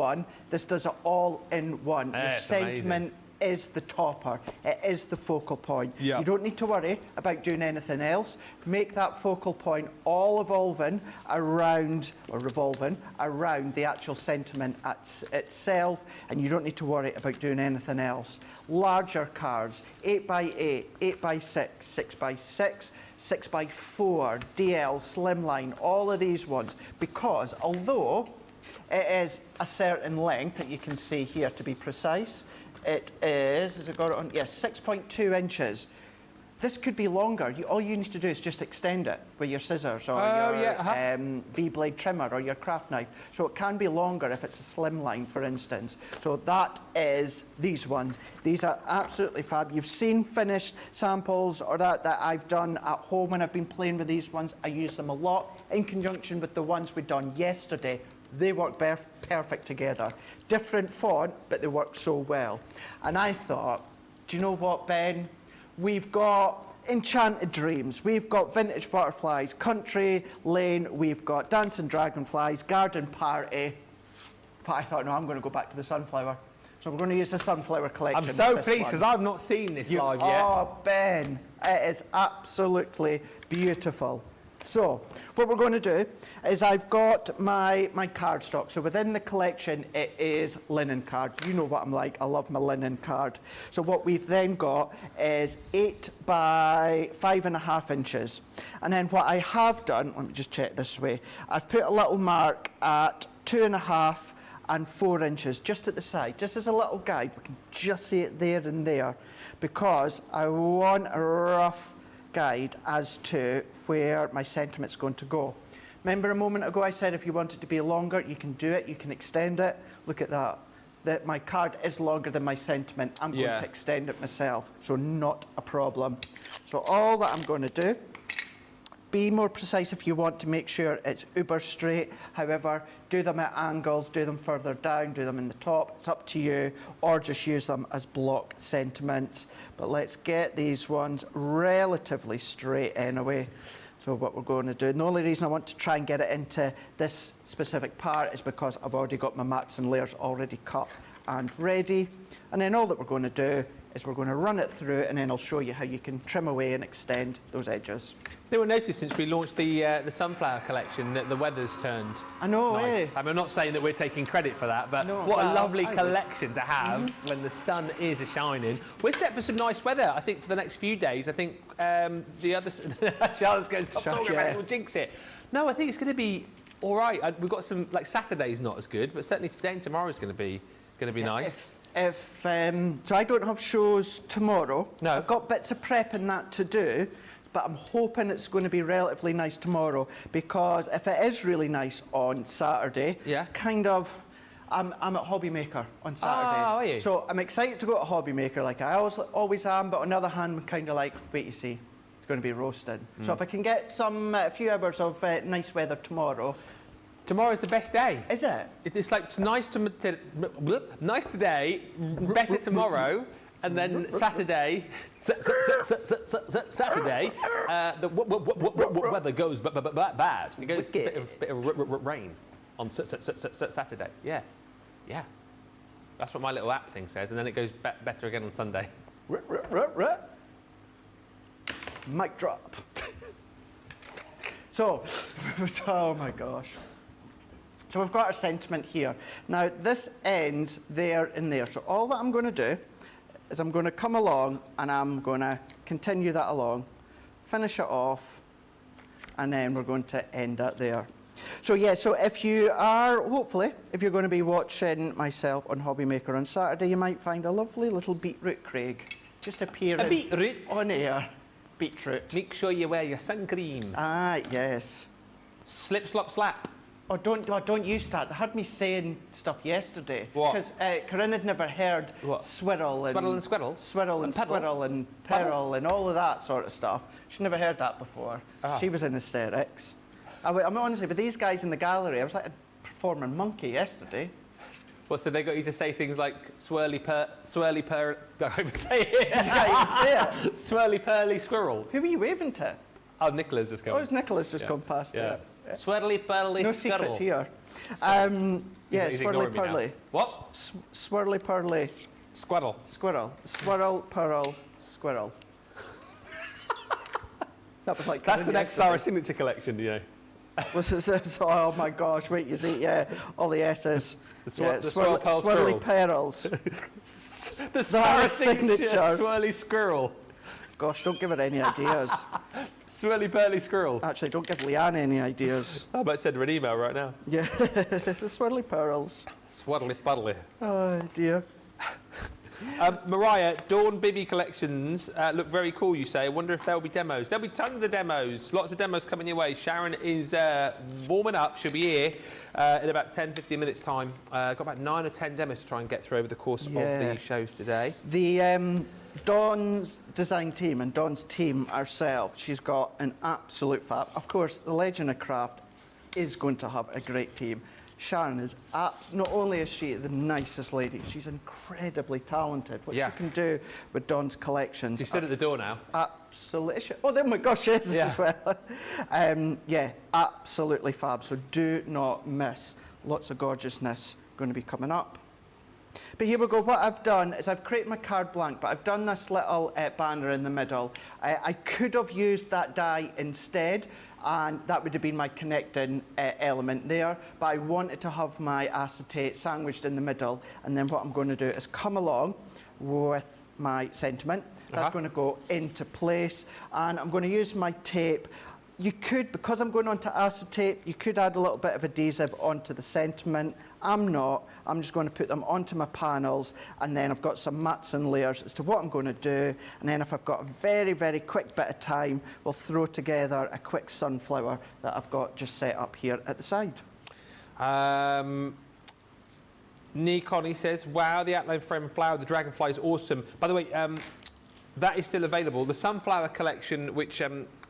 does it all in one. Your sentiment is the topper. It is the focal point. Yep. You don't need to worry about doing anything else. Make that focal point all evolving around, or revolving around the actual sentiment itself, and you don't need to worry about doing anything else. Larger cards, 8x8, 8x6, 6x6, 6x4, DL, slimline, all of these ones, because although it is a certain length that you can see here, to be precise, it is, as I got it on, yes, 6.2 inches. This could be longer. All you need to do is just extend it with your scissors or your V-blade trimmer or your craft knife. So it can be longer if it's a slimline, for instance. So that is these ones. These are absolutely fab. You've seen finished samples or that I've done at home when I've been playing with these ones. I use them a lot in conjunction with the ones we've done yesterday. They work perfect together. Different font, but they work so well. And I thought, do you know what, Ben? We've got Enchanted Dreams, we've got Vintage Butterflies, Country Lane, we've got Dancing Dragonflies, Garden Party. But I thought, no, I'm going to go back to the Sunflower. So we're going to use the sunflower collection. I'm so with this pleased one. because I've not seen this live yet. Oh, Ben, it is absolutely beautiful. So, what we're going to do is I've got my cardstock. So within the collection, it is linen card. You know what I'm like. I love my linen card. So what we've then got is 8 by 5.5 inches. And then what I have done, let me just check this way. I've put a little mark at 2.5 and 4 inches just at the side, just as a little guide. We can just see it there and there because I want a rough guide as to where my sentiment's going to go. Remember a moment ago I said if you want it to be longer, you can do it, you can extend it. Look at that. That my card is longer than my sentiment. I'm going to extend it myself, so not a problem. So all that I'm going to do, be more precise if you want to make sure it's uber straight. However, do them at angles, do them further down, do them in the top. It's up to you, or just use them as block sentiments. But let's get these ones relatively straight anyway. So what we're going to do, and the only reason I want to try and get it into this specific part is because I've already got my mats and layers already cut and ready. And then all that we're going to do is we're going to run it through, and then I'll show you how you can trim away and extend those edges. Has anyone noticed since we launched the sunflower collection that the weather's turned I know, nice? eh? I mean, I'm not saying that we're taking credit for that, but No, what a well, lovely I would. collection to have when the sun is a-shining. We're set for some nice weather, I think, for the next few days. I think the other... Charlotte's going, stop talking about it, we'll jinx it. No, I think it's going to be all right. We've got some, like Saturday's not as good, but certainly today and tomorrow is going to be nice. So I don't have shows tomorrow. No. I've got bits of prep and that to do, but I'm hoping it's going to be relatively nice tomorrow, because if it is really nice on Saturday, it's kind of... I'm at Hobby Maker on Saturday. Oh, are you? So I'm excited to go to Hobby Maker like I always am, but on the other hand, I'm kind of like, wait, you see, it's going to be roasting. So if I can get a few hours of nice weather tomorrow... Tomorrow's the best day. Is it? It's like it's nice nice today, better tomorrow, and then Saturday, Saturday, the weather goes bad. It goes a bit of rain on Saturday. Yeah. That's what my little app thing says, and then it goes better again on Sunday. Mic drop. So, oh my gosh. So we've got our sentiment here. Now this ends there and there. So all that I'm going to do is I'm going to come along and I'm going to continue that along, finish it off, and then we're going to end it there. So yeah, so if you are, hopefully, if you're going to be watching myself on Hobby Maker on Saturday, you might find a lovely little beetroot Craig just appearing beetroot on air. Beetroot. Make sure you wear your sun cream. Ah, yes. Slip, slop, slap. Oh, don't you start. They heard me saying stuff yesterday. What? Because Corinne had never heard swirl and... Swiddle and squirrel? Swirl and Puddle? squirrel and peril and all of that sort of stuff. She'd never heard that before. Ah. She was in hysterics. I mean, honestly, but these guys in the gallery, I was like a performing monkey yesterday. What, so they got you to say things like swirly per... Don't even say it. You can't even say it. Swirly pearly squirrel. Who were you waving to? Oh, Nicola's just Oh, gone. it was Nicola's just gone past it. Swirly pearly No squirrel. secrets here. Yeah, He's swirly ignoring me now. pearly. What? Swirly pearly. Squirrel. Squirrel. Swirl, pearl, squirrel. That was like... That's the next yesterday. Sarah signature collection, you know. Oh my gosh, wait, you see, yeah, all the S's. The swirl pearl swirly squirrel. pearls. The Sarah signature signature. swirly squirrel. Gosh, don't give her any ideas. Swirly pearly squirrel. Actually, don't give Leanne any ideas. How about send her an email right now? Yeah, it's a swirly pearls. Swaddly puddly. Oh dear. Mariah, Dawn Bibby collections look very cool, you say. I wonder if there'll be demos. There'll be tons of demos. Lots of demos coming your way. Sharon is warming up. She'll be here in about 10-15 minutes' time. Got about 9 or 10 demos to try and get through over the course of the shows today. The Dawn's design team and Dawn's team herself, she's got an absolute fab. Of course, the Legend of Craft is going to have a great team. Sharon is, not only is she the nicest lady, she's incredibly talented. What she can do with Dawn's collections. She's stood at the door now. Absolutely. Oh, oh my gosh, she is as well. Yeah, absolutely fab. So do not miss. Lots of gorgeousness going to be coming up. But here we go. What I've done is I've created my card blank, but I've done this little banner in the middle. I could have used that die instead, and that would have been my connecting element there, but I wanted to have my acetate sandwiched in the middle, and then what I'm going to do is come along with my sentiment. That's going to go into place, and I'm going to use my tape. You could, because I'm going onto acetate, you could add a little bit of adhesive onto the sentiment. I'm not. I'm just going to put them onto my panels, and then I've got some mats and layers as to what I'm going to do. And then if I've got a very, very quick bit of time, we'll throw together a quick sunflower that I've got just set up here at the side. Connie says, wow, the outline frame flower, the Dragonfly is awesome. By the way, that is still available. The sunflower collection, which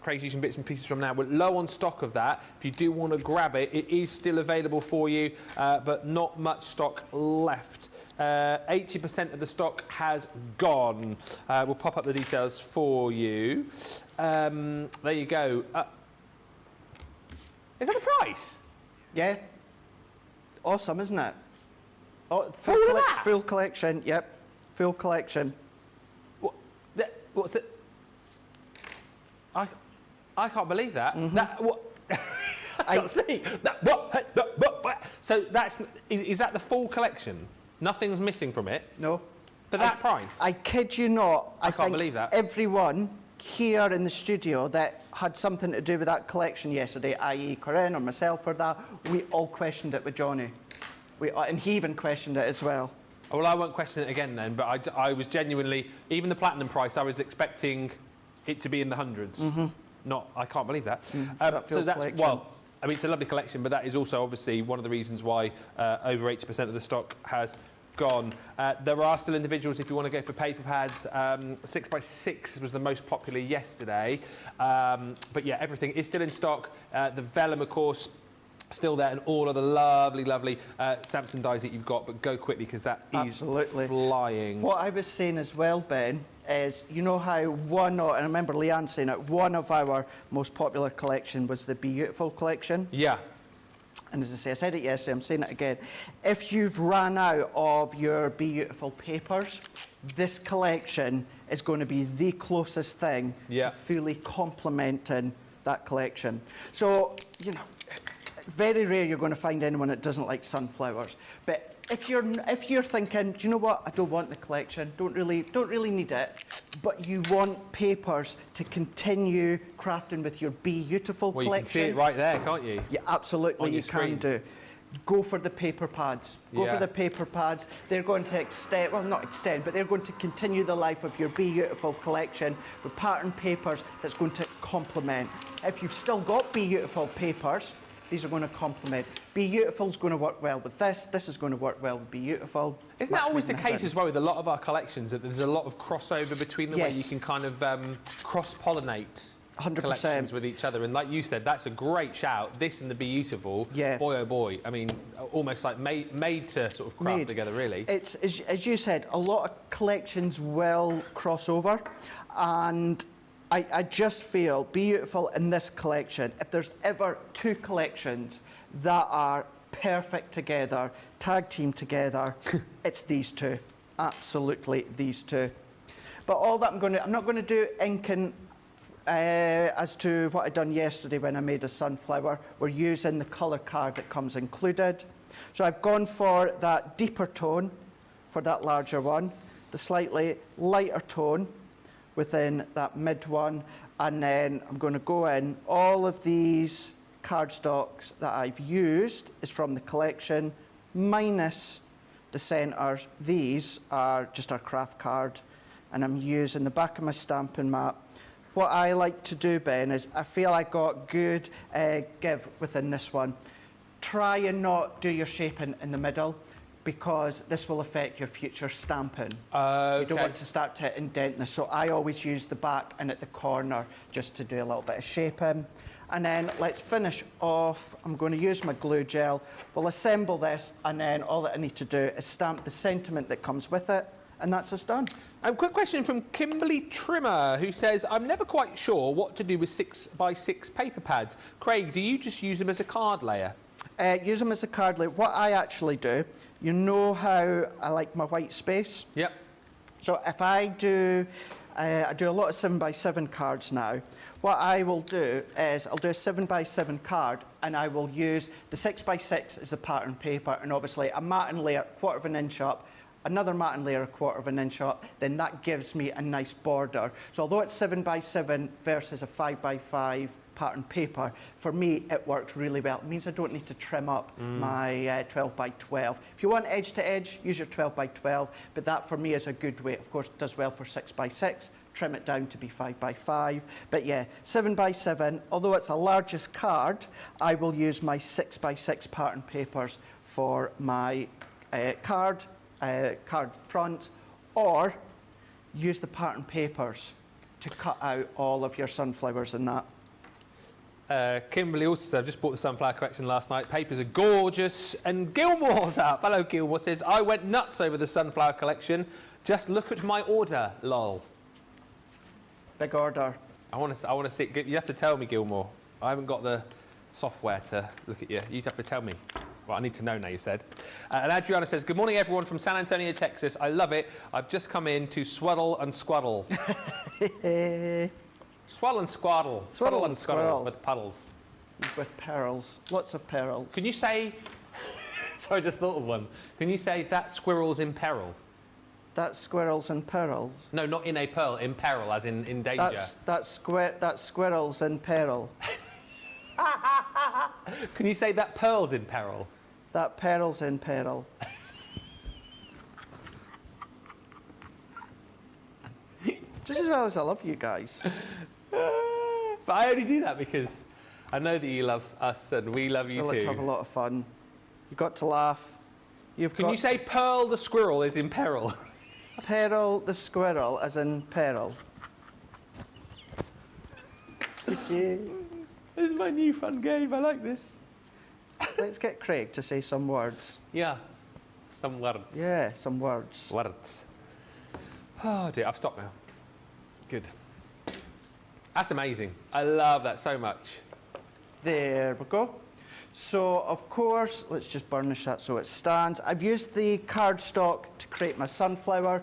Craig's using bits and pieces from now, we're low on stock of that. If you do want to grab it, it is still available for you, but not much stock left. 80% of the stock has gone. We'll pop up the details for you. There you go. Is that the price? Yeah. Awesome, isn't it? Oh, full collection, yep. Full collection. What's it? I can't believe that. That what? I can't speak. What? So is that the full collection? Nothing's missing from it. No. For that price? I kid you not. I can't believe that. Everyone here in the studio that had something to do with that collection yesterday, i.e. Corinne or myself or that, we all questioned it with Johnny. And he even questioned it as well. Well, I won't question it again then, but I was genuinely, even the platinum price, I was expecting it to be in the hundreds. I can't believe that. So that's, well, I mean, it's a lovely collection, but that is also obviously one of the reasons why over 80% of the stock has gone. There are still individuals, if you want to go for paper pads, 6x6 was the most popular yesterday. But yeah, everything is still in stock. The vellum, of course, still there, and all of the lovely stamps and dies that you've got, but go quickly because that is flying. What I was saying as well, Ben, is you know how and I remember Leanne saying it, one of our most popular collection was the Beautiful collection. Yeah. And as I say, I said it yesterday, I'm saying it again. If you've ran out of your Beautiful papers, this collection is going to be the closest thing to fully complementing that collection. So, you know, very rare you're going to find anyone that doesn't like sunflowers. But if you're thinking, do you know what, I don't want the collection, don't really need it, but you want papers to continue crafting with your Beautiful collection. Well, you can see it right there, can't you? Yeah, absolutely, you can do. Go for the paper pads. Go for the paper pads. They're going to extend, well, not extend, but they're going to continue the life of your Beautiful collection with pattern papers that's going to complement. If you've still got Beautiful papers, these are going to complement. Beautiful's going to work well with this. This is going to work well with Beautiful. Isn't that always the case as well with a lot of our collections, that there's a lot of crossover between them where you can kind of cross-pollinate 100%. collections with each other? And like you said, that's a great shout. This and the Beautiful, boy oh boy. I mean, almost like made to sort of craft together, really. It's, as you said, a lot of collections will cross over, and I just feel Beautiful in this collection, if there's ever two collections that are perfect together, tag team together, it's these two. Absolutely these two. But all that I'm not going to do inking as to what I done yesterday when I made a sunflower. We're using the colour card that comes included. So I've gone for that deeper tone for that larger one, the slightly lighter tone within that mid one, and then I'm going to go in. All of these cardstocks that I've used is from the collection, minus the centres. These are just our craft card, and I'm using the back of my stamping mat. What I like to do, Ben, is I feel I got good give within this one. Try and not do your shaping in the middle, because this will affect your future stamping. You don't want to start to indent this. So I always use the back and at the corner just to do a little bit of shaping. And then let's finish off. I'm going to use my glue gel. We'll assemble this, and then all that I need to do is stamp the sentiment that comes with it, and that's us done. Quick question from Kimberly Trimmer, who says, I'm never quite sure what to do with 6x6 paper pads. Craig, do you just use them as a card layer? use them as a card layer. What I actually do, you know how I like my white space? Yep. So if I do a lot of 7x7 cards now. What I will do is I'll do a 7x7 card and I will use the 6x6 as the pattern paper and obviously a matten layer 1/4 of an inch up, another matten layer 1/4 of an inch up, then that gives me a nice border. So although it's 7x7 versus a 5x5 pattern paper, for me it works really well. It means I don't need to trim up my 12x12. If you want edge to edge, use your 12x12, but that for me is a good way. Of course, it does well for 6x6. Trim it down to be 5x5. But yeah, 7x7, although it's a largest card, I will use my 6x6 pattern papers for my card front, or use the pattern papers to cut out all of your sunflowers and that. Kimberly also said, I've just bought the sunflower collection last night. Papers are gorgeous. And Gilmore's up. Hello, Gilmore says, I went nuts over the sunflower collection. Just look at my order, lol. Big order. I want to see. You have to tell me, Gilmore. I haven't got the software to look at you. You'd have to tell me. Well, I need to know now, you've said. And Adriana says, good morning, everyone from San Antonio, Texas. I love it. I've just come in to swaddle and squaddle. Swaddle and squaddle. Swaddle and squaddle with puddles. With pearls. Lots of pearls. Can you say... Sorry, I just thought of one. Can you say that squirrel's in peril? That's squirrels and pearls. No, not in a pearl, in peril, as in danger. That's squirrels in peril. Can you say that pearl's in peril? That pearl's in peril. Just as well as I love you guys. But I only do that because I know that you love us and we love you We like too. to have a lot of fun. You've got to laugh. Can you say Pearl the squirrel is in peril? Peril the squirrel as in peril. This is my new fun game. I like this. Let's get Craig to say some words. Yeah, some words. Yeah, some words. Words. Oh dear, I've stopped now. Good. That's amazing. I love that so much. There we go. So, of course, let's just burnish that so it stands. I've used the cardstock to create my sunflower.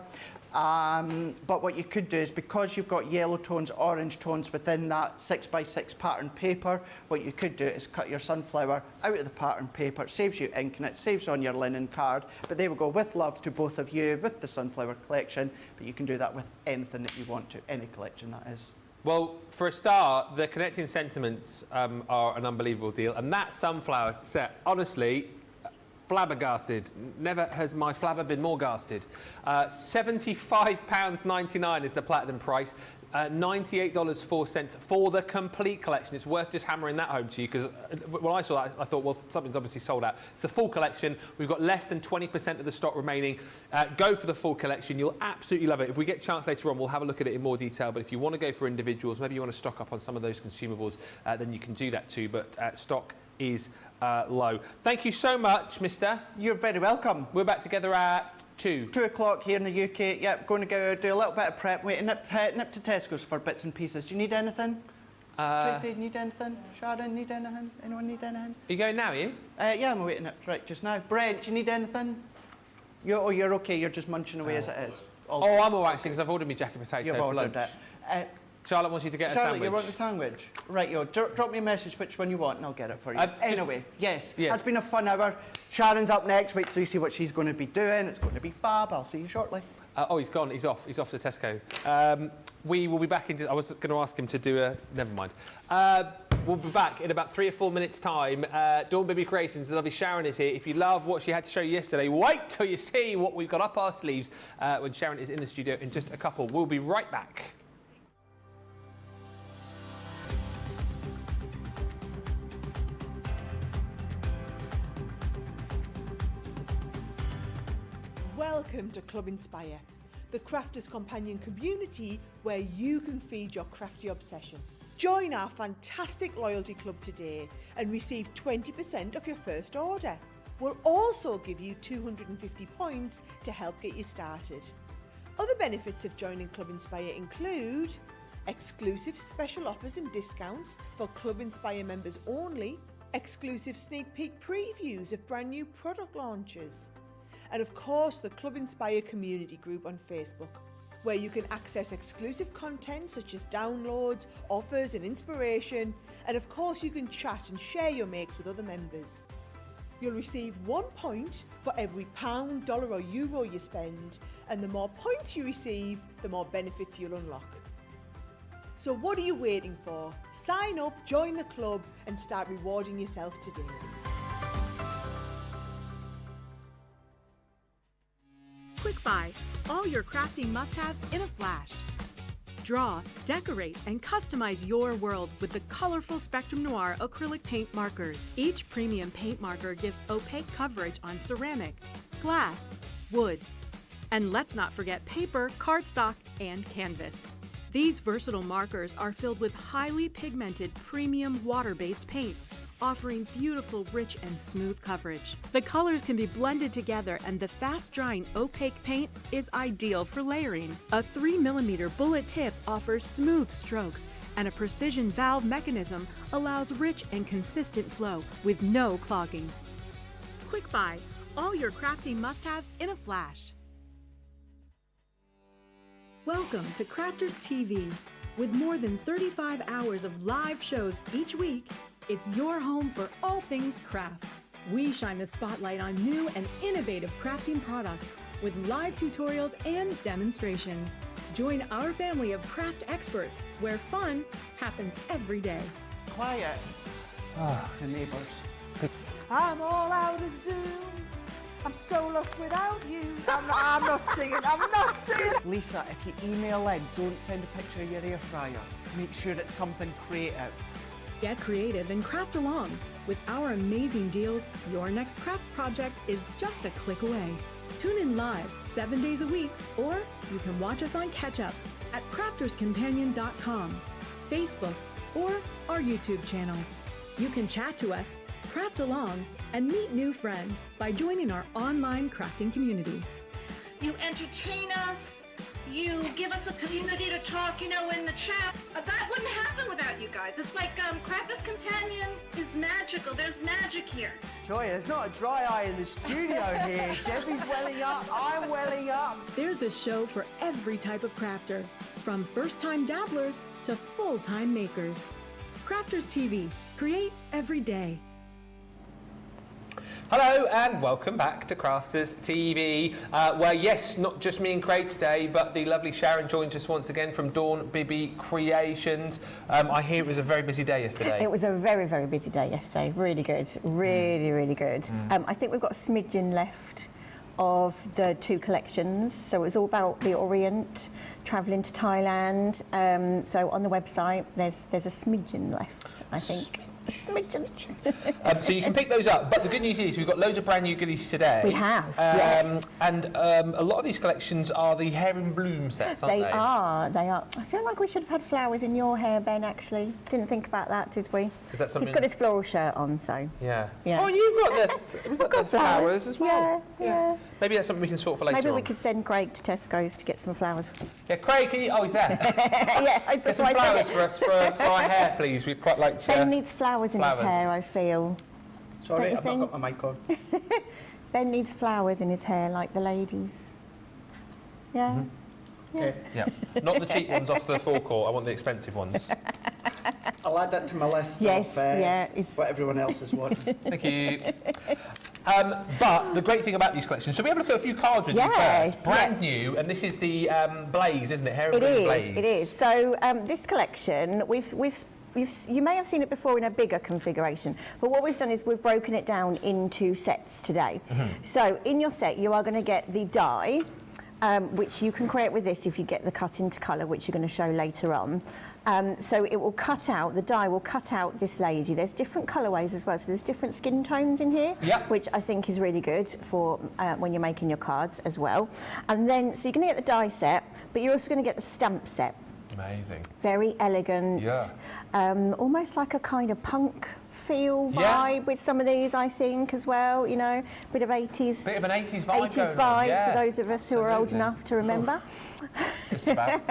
But what you could do is, because you've got yellow tones, orange tones within that 6x6 pattern paper, what you could do is cut your sunflower out of the pattern paper. It saves you ink and it saves on your linen card. But there we go, with love to both of you, with the sunflower collection. But you can do that with anything that you want to, any collection that is. Well, for a start, the connecting sentiments are an unbelievable deal. And that sunflower set, honestly, flabbergasted. Never has my flabber been more gasted. £75.99 is the platinum price. $98.04 for the complete collection. It's worth just hammering that home to you, because when I saw that, I thought, well, something's obviously sold out. It's the full collection. We've got less than 20% of the stock remaining. Go for the full collection. You'll absolutely love it. If we get a chance later on, we'll have a look at it in more detail. But if you want to go for individuals, maybe you want to stock up on some of those consumables, then you can do that too. But stock is low. Thank you so much, mister. You're very welcome. We're back together at 2 o'clock here in the UK. Yep, going to go do a little bit of prep. Wait, nip to Tesco's for bits and pieces. Do you need anything? Tracy, need anything? Sharon, need anything? Anyone need anything? Are you going now, are you? Yeah, I'm waiting right just now. Brent, do you need anything? You're okay. You're just munching away as it is. I'm all right, because I've ordered me jacket potato You've for ordered lunch. it. Charlotte wants you to get a Charlotte, sandwich. you want a sandwich? Right, drop me a message which one you want and I'll get it for you. Anyway, yes, it's been a fun hour. Sharon's up next. Wait till you see what she's going to be doing. It's going to be fab. I'll see you shortly. He's gone. He's off. He's off to Tesco. We will be back I was going to ask him to do a... Never mind. We'll be back in about 3 or 4 minutes' time. Dawn Bibby Creations, the lovely Sharon is here. If you love what she had to show you yesterday, wait till you see what we've got up our sleeves when Sharon is in the studio in just a couple. We'll be right back. Welcome to Club Inspire, the crafters' companion community where you can feed your crafty obsession. Join our fantastic loyalty club today and receive 20% of your first order. We'll also give you 250 points to help get you started. Other benefits of joining Club Inspire include exclusive special offers and discounts for Club Inspire members only, exclusive sneak peek previews of brand new product launches, and of course the Club Inspire community group on Facebook, where you can access exclusive content such as downloads, offers and inspiration, and of course you can chat and share your makes with other members. You'll receive 1 point for every pound, dollar or euro you spend, and the more points you receive, the more benefits you'll unlock. So what are you waiting for? Sign up, join the club and start rewarding yourself today. Quick Buy, all your crafting must-haves in a flash. Draw, decorate, and customize your world with the colorful Spectrum Noir acrylic paint markers. Each premium paint marker gives opaque coverage on ceramic, glass, wood, and let's not forget paper, cardstock, and canvas. These versatile markers are filled with highly pigmented premium water-based paint, offering beautiful, rich, and smooth coverage. The colors can be blended together, and the fast-drying opaque paint is ideal for layering. A 3mm bullet tip offers smooth strokes, and a precision valve mechanism allows rich and consistent flow with no clogging. Quick Buy, all your crafting must-haves in a flash. Welcome to Crafters TV. With more than 35 hours of live shows each week, it's your home for all things craft. We shine the spotlight on new and innovative crafting products with live tutorials and demonstrations. Join our family of craft experts where fun happens every day. Quiet. The neighbours. I'm all out of Zoom. I'm so lost without you. I'm not singing. Lisa, if you email in, don't send a picture of your air fryer. Make sure it's something creative. Get creative and craft along. With our amazing deals, your next craft project is just a click away. Tune in live 7 days a week, or you can watch us on Catch Up at crafterscompanion.com, Facebook, or our YouTube channels. You can chat to us, craft along, and meet new friends by joining our online crafting community. You entertain us, you give us a community to talk, in the chat. That wouldn't happen without you guys. It's like Crafters Companion is magical. There's magic here. Joy, there's not a dry eye in the studio here. Debbie's welling up, I'm welling up. There's a show for every type of crafter, from first-time dabblers to full-time makers. Crafters TV, create every day. Hello and welcome back to Crafters TV, where yes, not just me and Craig today, but the lovely Sharon joins us once again from Dawn Bibby Creations. I hear it was a very busy day yesterday. It was a very, very busy day yesterday. Really good. Really good. I think we've got a smidgen left of the 2 collections. So it was all about the Orient, travelling to Thailand. So on the website, there's a smidgen left, I think. A smidgen. So you can pick those up, but the good news is we've got loads of brand new goodies today. We have, yes. And a lot of these collections are the hair in bloom sets, aren't they? They are. I feel like we should have had flowers in your hair, Ben, actually. Didn't think about that, did we? Is that something? He's got his floral shirt on, so. Yeah. Yeah. Oh, and you've got the flowers as well. Yeah. Maybe that's something we can sort for later Maybe we on. could send Craig to Tesco's to get some flowers. Yeah, Craig, can you... Oh, he's there. Yeah, Get that's some why I flowers said for us for our hair, please. We'd quite like... Ben needs flowers in his hair, I feel. Sorry, Don't you I've not got my mic on. Ben needs flowers in his hair, like the ladies. Yeah? Okay. Yeah. Not the cheap ones off the forecourt. I want the expensive ones. I'll add that to my list Yes, of what everyone else is wanting. Thank you. But the great thing about these collections, shall we have a look at a few cards with you Yes, first? Brand new, and this is the Blaze, isn't it? Hair and It Bloom is, Blaze. it is. So this collection, you may have seen it before in a bigger configuration, but what we've done is we've broken it down into sets today. So in your set, you are going to get the die, which you can create with this if you get the cut into colour, which you're going to show later on. So it will cut out, the die will cut out this lady. There's different colourways as well, so there's different skin tones in here, which I think is really good for when you're making your cards as well. And then, so you're going to get the die set, but you're also going to get the stamp set. Amazing. Very elegant, almost like a kind of punk feel vibe with some of these, I think, as well, you know, bit of 80s. Bit of an 80s vibe 80s vibe for those of us who are old Absolutely. enough to remember. Just about.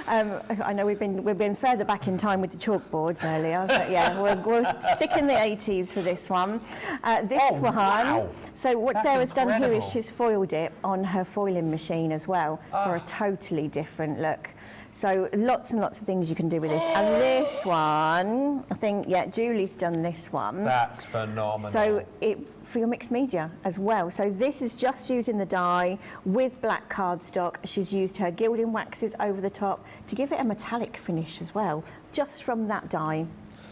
I know we've been further back in time with the chalkboards earlier, but yeah, we'll stick in the 80s for this one. Wow. So what That's Sarah's done here incredible. is she's foiled it on her foiling machine as well for a totally different look. So lots and lots of things you can do with this. And this one, I think, yeah, Julie's done this one. That's phenomenal. So for your mixed media as well. So this is just using the dye with black cardstock. She's used her gilding waxes over the top to give it a metallic finish as well, just from that dye.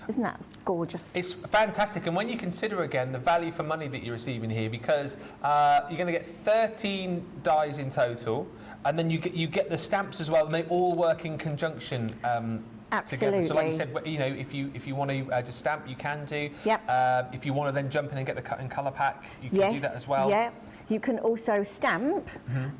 Isn't that gorgeous? It's fantastic, and when you consider again the value for money that you're receiving here, because you're going to get 13 dyes in total, and then you get the stamps as well, and they all work in conjunction together. So like you said, you know, if you want to just stamp, you can do. Yep. If you want to then jump in and get the cut and colour pack, you can do that as well. Yeah. You can also stamp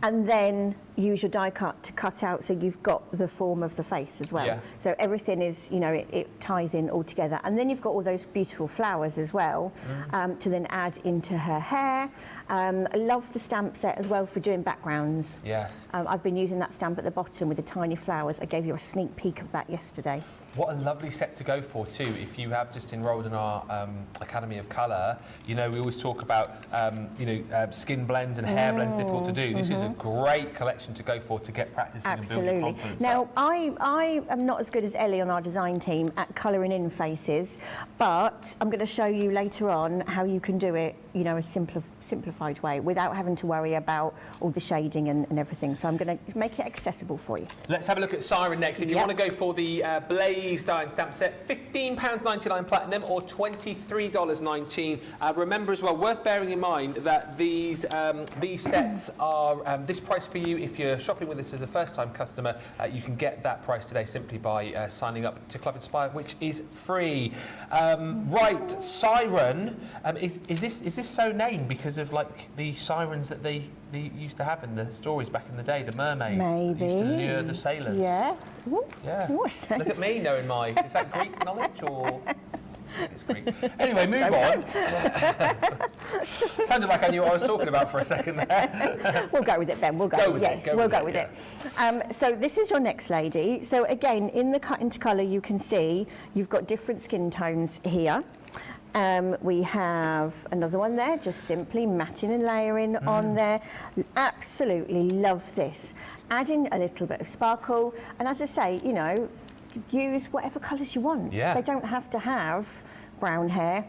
and then use your die cut to cut out so you've got the form of the face as well. Yeah. So everything is, you know, it ties in all together. And then you've got all those beautiful flowers as well to then add into her hair. I love the stamp set as well for doing backgrounds. Yes. I've been using that stamp at the bottom with the tiny flowers. I gave you a sneak peek of that yesterday. What a lovely set to go for too. If you have just enrolled in our Academy of Colour, you know we always talk about skin blends and hair blends difficult to do. This is a great collection to go for to get practicing and build your confidence. Now I am not as good as Ellie on our design team at colouring in faces, but I'm going to show you later on how you can do it, you know, a simplified way without having to worry about all the shading and everything. So I'm going to make it accessible for you. Let's have a look at Siren next. If you want to go for the Blaze dye and stamp set, £15.99 platinum or $23.19. Remember as well, worth bearing in mind that these sets are this price for you. If you're shopping with us as a first-time customer, you can get that price today simply by signing up to Club Inspire, which is free. Right, Siren. Is this so named because of like the sirens that they used to have in the stories back in the day, the mermaids? Maybe. Used to lure the sailors. Yeah. Ooh. Yeah. What's that? Look at me knowing is that Greek knowledge or? I think it's Greek. Anyway, move on. Sounded like I knew what I was talking about for a second there. We'll go with it, Ben. We'll go with it. Yes, we'll go with it. So this is your next lady. So again, in the cut into colour, you can see you've got different skin tones here. We have another one there, just simply matting and layering on there. Absolutely love this. Adding a little bit of sparkle, and as I say, you know, use whatever colours you want. Yeah. They don't have to have brown hair,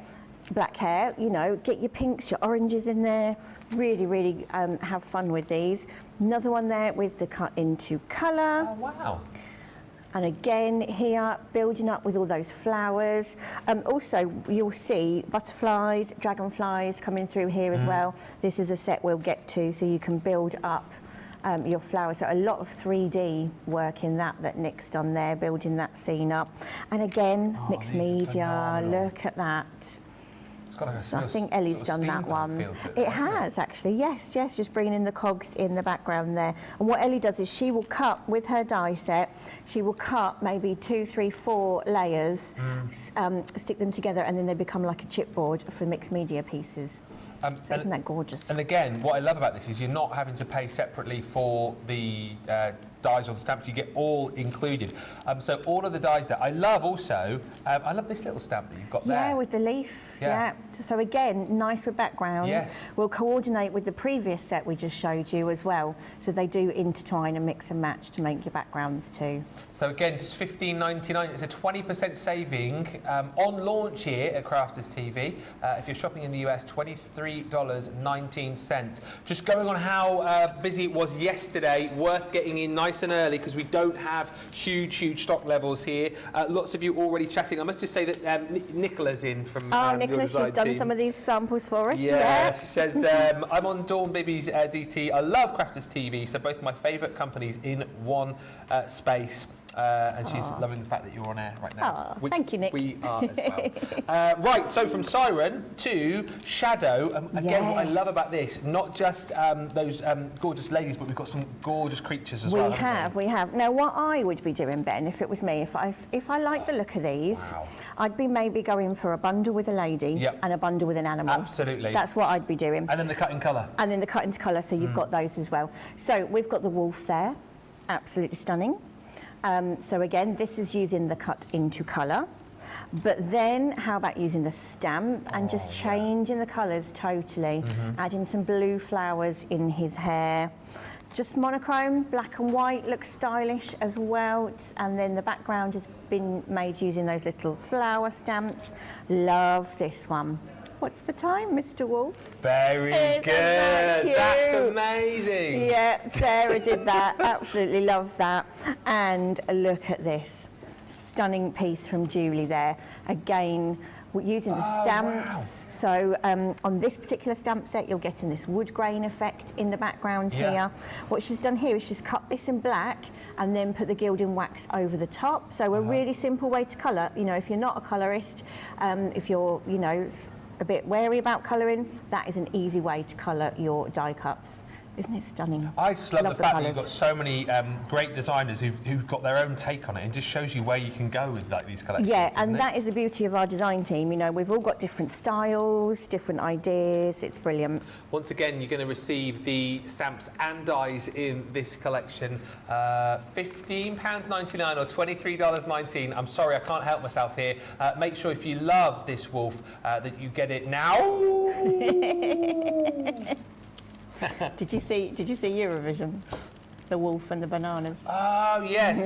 black hair, you know, get your pinks, your oranges in there. Really, really have fun with these. Another one there with the cut into colour. Oh, wow. And again here, building up with all those flowers. Also, you'll see butterflies, dragonflies coming through here as well. This is a set we'll get to, so you can build up your flowers. So a lot of 3D work in that Nick's done there, building that scene up. And again, mixed media, look at that. I think Ellie's done that one. It has actually, yes, just bringing in the cogs in the background there. And what Ellie does is she will cut with her die set, she will cut maybe 2, 3, 4 layers, stick them together, and then they become like a chipboard for mixed media pieces. So isn't that gorgeous? And again, what I love about this is you're not having to pay separately for the dies or the stamps. You get all included. So all of the dies that I love also, I love this little stamp that you've got there. Yeah, with the leaf. Yeah. So again, nice with backgrounds. Yes. We'll coordinate with the previous set we just showed you as well. So they do intertwine and mix and match to make your backgrounds too. So again, just $15.99. It's a 20% saving on launch here at Crafters TV. If you're shopping in the US, $23.19. Just going on how busy it was yesterday, worth getting in nice and early because we don't have huge stock levels here. Lots of you already chatting. I must just say that Nicola's in from Nicola, she's done some of these samples for us. Yeah, she says, I'm on Dawn Bibby's DT. I love Crafters TV, so both my favourite companies in one space. And she's loving the fact that you're on air right now. Thank you, Nick. We are as well. Right, so from Siren to Shadow. Again, what I love about this, not just those gorgeous ladies, but we've got some gorgeous creatures as well. We have. Now, what I would be doing, Ben, if it was me, if I like the look of these, I'd be maybe going for a bundle with a lady and a bundle with an animal. Absolutely. That's what I'd be doing. And then the cut in colour. And then the cut into colour, so you've got those as well. So we've got the wolf there, absolutely stunning. So again, this is using the cut into colour. But then how about using the stamp and just changing the colours totally, adding some blue flowers in his hair. Just monochrome, black and white, looks stylish as well. And then the background has been made using those little flower stamps. Love this one. What's the time, Mr. Wolf? Very Isn't good. that cute? That's amazing. Yeah, Sarah did that. Absolutely love that. And look at this. Stunning piece from Julie there. Again, we're using the stamps. So on this particular stamp set, you're getting this wood grain effect in the background here. What she's done here is she's cut this in black and then put the gilding wax over the top. So a really simple way to colour. You know, if you're not a colourist, if you're, you know, a bit wary about colouring, that is an easy way to colour your die cuts. Isn't it stunning? I just love the fact that colours. you've got so many great designers who've got their own take on it, and just shows you where you can go with like these collections. Yeah, and doesn't it? that is the beauty of our design team. You know, we've all got different styles, different ideas. It's brilliant. Once again, you're going to receive the stamps and dies in this collection. £15.99 or $23.19. I'm sorry, I can't help myself here. Make sure if you love this wolf that you get it now. Did you see Eurovision? The wolf and the bananas. Oh yes.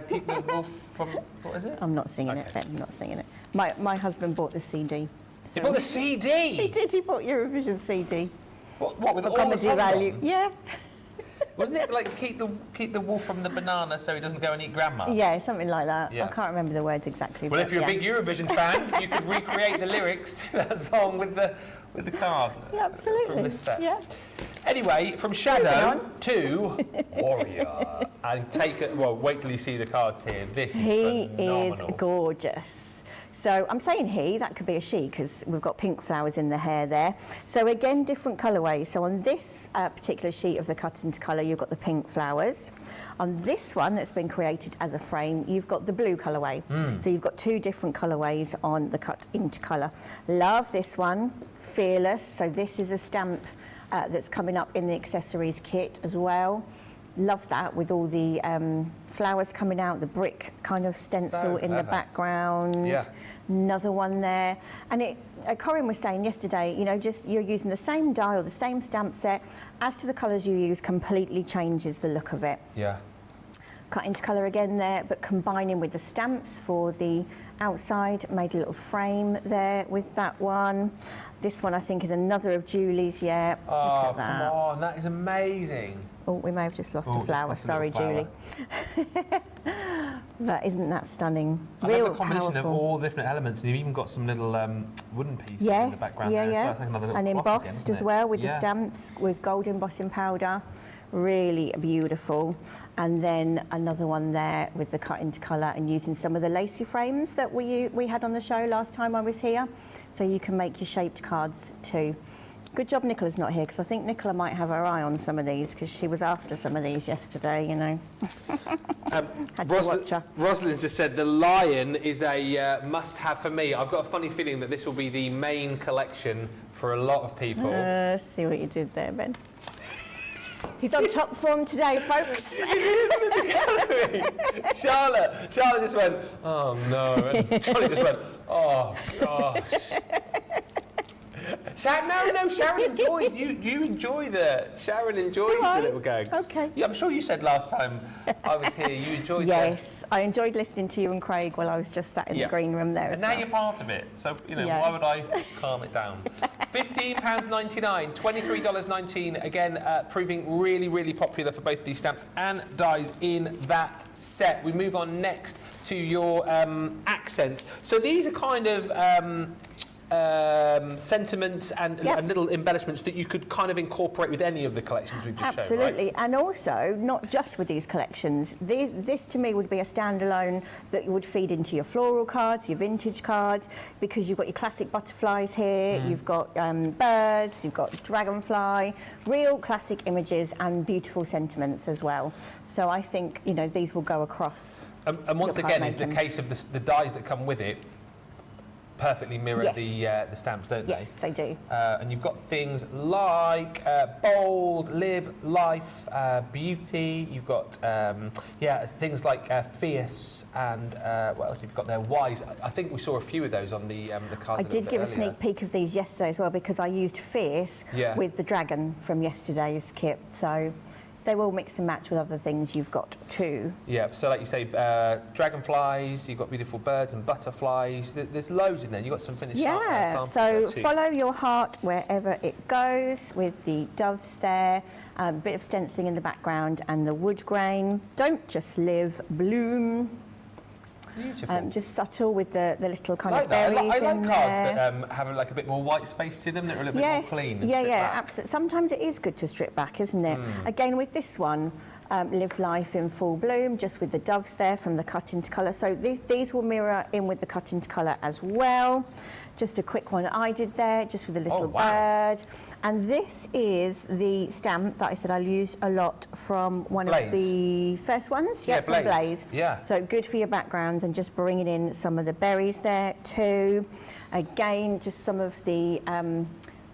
Keep the wolf from. What is it? I'm not singing it. I'm not singing it. My husband bought the CD. You bought the CD. He did. He bought Eurovision CD. What with For all the comedy songs value. on? Yeah. Wasn't it like keep the wolf from the banana so he doesn't go and eat grandma? Yeah, something like that. Yeah. I can't remember the words exactly. Well, but if you're yeah. a big Eurovision fan, you could recreate the lyrics to that song with the card. Yeah, absolutely. From this set. Yeah. Anyway, from Shadow to Warrior, and take it. Well, wait till you see the cards here. This is He phenomenal. is gorgeous. So I'm saying he, that could be a she, because we've got pink flowers in the hair there. So again, different colourways. So on this particular sheet of the cut into colour, you've got the pink flowers. On this one that's been created as a frame, you've got the blue colourway. So you've got two different colourways on the cut into colour. Love this one, Fearless. So this is a stamp that's coming up in the accessories kit as well. Love that with all the flowers coming out, the brick kind of stencil in the background. Yeah. Another one there. And Corinne was saying yesterday, you know, just you're using the same die or the same stamp set. As to the colours you use, completely changes the look of it. Yeah. Cut into colour again there, but combining with the stamps for the outside, made a little frame there with that one. This one I think is another of Julie's, yeah. Oh, Look at that. come on, that is amazing. Oh, we may have just lost a just flower. lost a Sorry, little Julie. But isn't that stunning? I Real love the combination powerful. of all the different elements, and you've even got some little wooden pieces in the Yes, background yeah, there yeah. as well. It's like another little And clock embossed again, isn't as it? well with the Yeah. stamps with gold embossing powder. Really beautiful. And then another one there with the cut into colour and using some of the lacy frames that we had on the show last time I was here. So you can make your shaped cards too. Good job Nicola's not here, because I think Nicola might have her eye on some of these, because she was after some of these yesterday, you know. Had to watch her. Rosalind's just said the lion is a must-have for me. I've got a funny feeling that this will be the main collection for a lot of people. See what you did there, Ben. He's on top form today, folks. Charlotte just went, oh no, and Johnny just went, oh gosh. Sharon enjoyed you enjoys the little gags. Okay. Yeah, I'm sure you said last time I was here you enjoyed Yes, I enjoyed listening to you and Craig while I was just sat in the green room there. And as now well. you're part of it, so Yeah. why would I calm it down? £15.99, $23.19. Again, proving really popular for both these stamps and dies in that set. We move on next to your accents. So these are kind of sentiments and little embellishments that you could kind of incorporate with any of the collections we've just shown, Absolutely, right? and also not just with these collections. This to me would be a standalone that you would feed into your floral cards, your vintage cards, because you've got your classic butterflies here, you've got birds, you've got dragonfly, real classic images and beautiful sentiments as well. So I think, you know, these will go across. And once your again, is the cardmaking. case of the dies that come with it. perfectly mirror Yes. the stamps, don't they? Yes, they do. And you've got things like bold, live, life, beauty. You've got things like fierce, and what else have you got there? Wise. I think we saw a few of those on the cards. I did give a sneak peek of these yesterday as well because I used fierce with the dragon from yesterday's kit. So they will mix and match with other things you've got too. Yeah, so like you say, dragonflies, you've got beautiful birds and butterflies. There's loads in there. You've got some finished samples so there too. follow your heart wherever it goes with the doves there, a bit of stenciling in the background and the wood grain. Don't just live, bloom. Beautiful. Just subtle with the little kind I of berries like in cards there. that have like a bit more white space to them, that are a little bit more clean. And Absolutely. Sometimes it is good to strip back, isn't it? Again, with this one, live life in full bloom, just with the doves there from the cut into colour. So these will mirror in with the cut into colour as well. Just a quick one I did there, just with a little bird. And this is the stamp that I said I used a lot from one of the first ones. Yeah, from Blaze. Yeah. So good for your backgrounds and just bringing in some of the berries there too. Again, just some of the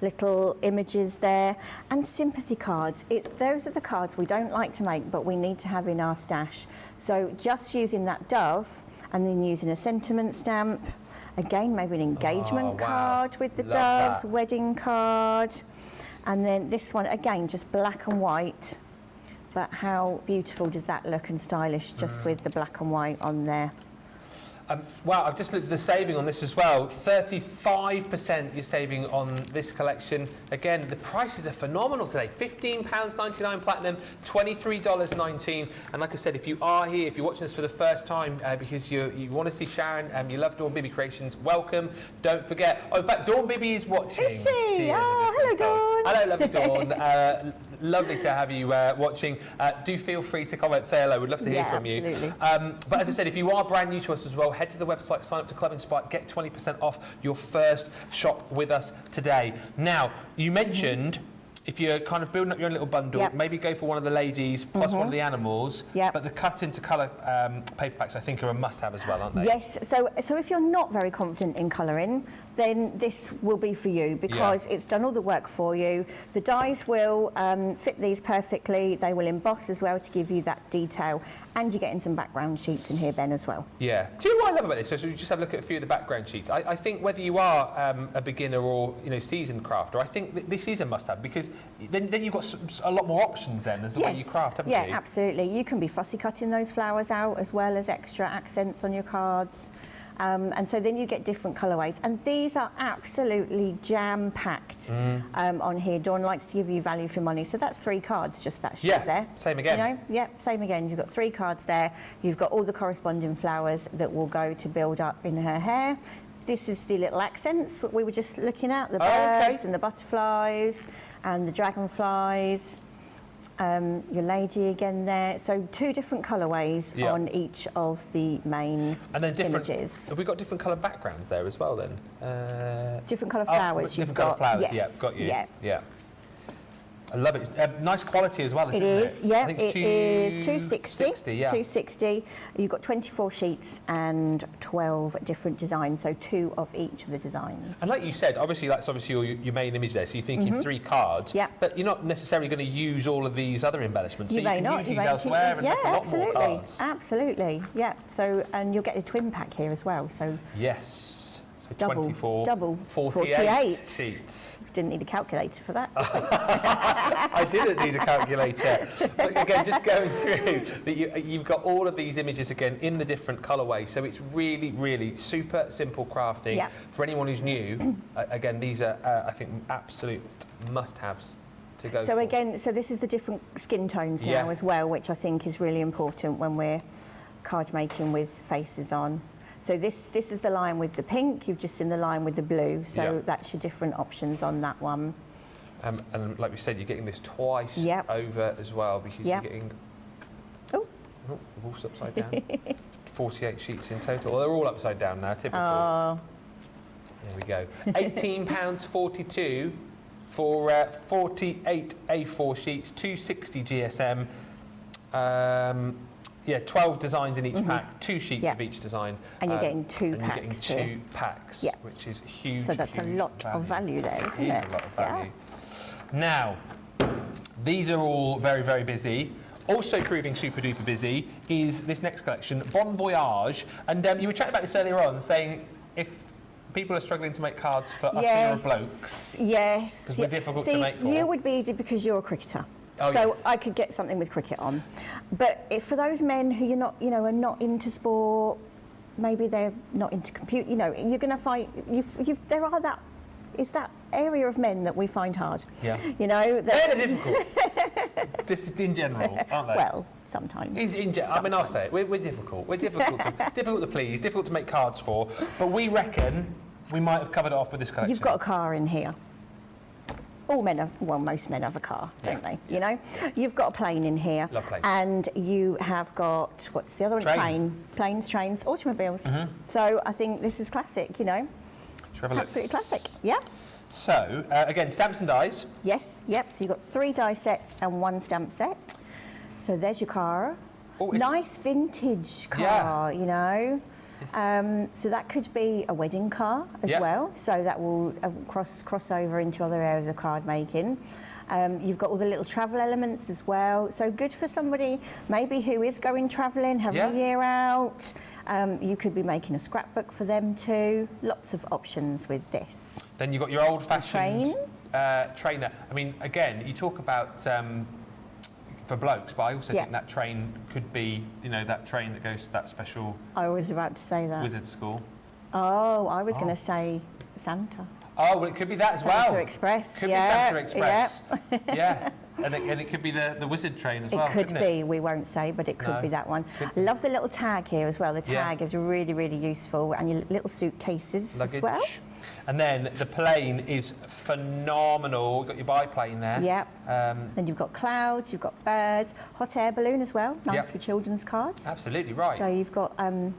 little images there, and sympathy cards. Those are the cards we don't like to make, but we need to have in our stash. So just using that dove and then using a sentiment stamp. Again, maybe an engagement card with the doves, wedding card. And then this one, again, just black and white. But how beautiful does that look and stylish just with the black and white on there. Wow, I've just looked at the saving on this as well. 35% you're saving on this collection. Again, the prices are phenomenal today. £15.99 platinum, $23.19. And like I said, if you are here, if you're watching this for the first time because you want to see Sharon and you love Dawn Bibby Creations, welcome. Don't forget. Oh, in fact, Dawn Bibby is watching. Is she? Hello, Dawn. Hello, lovely Dawn. Lovely to have you watching. Do feel free to comment, say hello. We'd love to hear from you. But as I said, if you are brand new to us as well, head to the website, sign up to Club Inspire, get 20% off your first shop with us today. Now, you mentioned if you're kind of building up your own little bundle, maybe go for one of the ladies plus one of the animals. But the cut into colour paperbacks, I think, are a must-have as well, aren't they? Yes. So if you're not very confident in colouring, then this will be for you because it's done all the work for you. The dies will fit these perfectly. They will emboss as well to give you that detail. And you're getting some background sheets in here, Ben, as well. Yeah. Do you know what I love about this? So we just have a look at a few of the background sheets. I think whether you are a beginner or seasoned crafter, I think this is a must-have because then you've got a lot more options then as the way you craft, haven't you? Yeah, absolutely. You can be fussy cutting those flowers out as well as extra accents on your cards. And so then you get different colourways. And these are absolutely jam-packed on here. Dawn likes to give you value for money. So that's 3 cards, just that sheet there. Same again. Same again. You've got 3 cards there. You've got all the corresponding flowers that will go to build up in her hair. This is the little accents we were just looking at, the birds and the butterflies and the dragonflies. Your lady again there. So 2 different colourways on each of the main images. Have we got different coloured backgrounds there as well then? Different colour flowers you've got. Different colour flowers, got you. Yeah. I love it. Nice quality as well, isn't it? It is, yeah. I think it is 260. 260. You've got 24 sheets and 12 different designs, so 2 of each of the designs. And like you said, obviously that's your main image there, so you're thinking 3 cards, but you're not necessarily going to use all of these other embellishments. So you can use these elsewhere and make a lot more cards. Absolutely, yeah. So, and you'll get a twin pack here as well, so... Yes. So double 48 sheets. Didn't need a calculator for that. I didn't need a calculator. But again, just going through, you've got all of these images again in the different colourways. So it's really, really super simple crafting. For anyone who's new, again, these are, I think, absolute must-haves to go for. So again, so this is the different skin tones now as well, which I think is really important when we're card making with faces on. So this is the line with the pink, you've just seen the line with the blue, so that's your different options on that one. And like we said, you're getting this twice over as well because you're getting... Oh, the wolf's upside down. 48 sheets in total. Well, they're all upside down now, typical. Oh. There we go. £18.42 for 48 A4 sheets, 260 GSM. Yeah, 12 designs in each pack, 2 sheets of each design. And you're getting 2 packs. And you're getting 2 packs, which is huge. So that's a lot of value there, isn't it? It is a lot of value. Now, these are all very, very busy. Also proving super duper busy is this next collection, Bon Voyage. And you were chatting about this earlier on, saying if people are struggling to make cards for us Euro blokes, because we're difficult to make for. You would be easy because you're a cricketer. Oh, so yes. I could get something with cricket on. But for those men who you're not, are not into sport, maybe they're not into compute, you're going to find, is that area of men that we find hard. Yeah. They're difficult. Just in general, aren't they? Well, sometimes. I mean, I'll say it. We're difficult. We're difficult to please, difficult to make cards for. But we reckon we might have covered it off with this collection. You've got a car in here. All men have, most men have a car, don't they? Yeah. You've got a plane in here. Love planes. And you have got, what's the other one? Train. Planes, trains, automobiles. So I think this is classic, Absolutely classic, yeah. So, again, stamps and dies. Yes, yep. So you've got 3 die sets and 1 stamp set. So there's your car. Oh, nice vintage car, So that could be a wedding car as well. So that will cross over into other areas of card making. You've got all the little travel elements as well. So good for somebody maybe who is going travelling, having a year out. You could be making a scrapbook for them too. Lots of options with this. Then you've got your old-fashioned trainer. I mean, again, you talk about for blokes, but I also think that train could be, that train that goes to that special. I was about to say that. Wizard school. Oh, I was going to say Santa. Oh, well, it could be that as well. Santa Express. Could be Santa Express. Yeah. And it could be the wizard train as well. It could be. We won't say, but it could be that one. Love the little tag here as well. The tag is really, really useful, and your little suitcases as well. And then the plane is phenomenal. You've got your biplane there. Yep. Then you've got clouds, you've got birds, hot air balloon as well. Nice for children's cards. Absolutely right. So you've got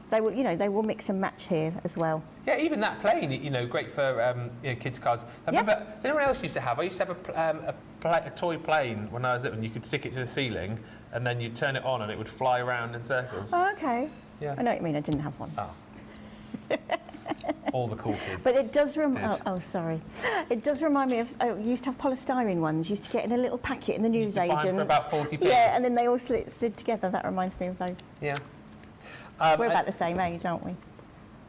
they will mix and match here as well. Yeah, even that plane, great for kids' cards. I remember, did anyone else used to have? I used to have a toy plane when I was little, and you could stick it to the ceiling, and then you'd turn it on, and it would fly around in circles. Oh, okay. Yeah. I know what you mean. I didn't have one. Oh. All the cool kids. But it does sorry. It does remind me of, you used to have polystyrene ones. You used to get in a little packet in the newsagents. For about 40p. Yeah, and then they all slid together. That reminds me of those. Yeah. We're about the same age, aren't we?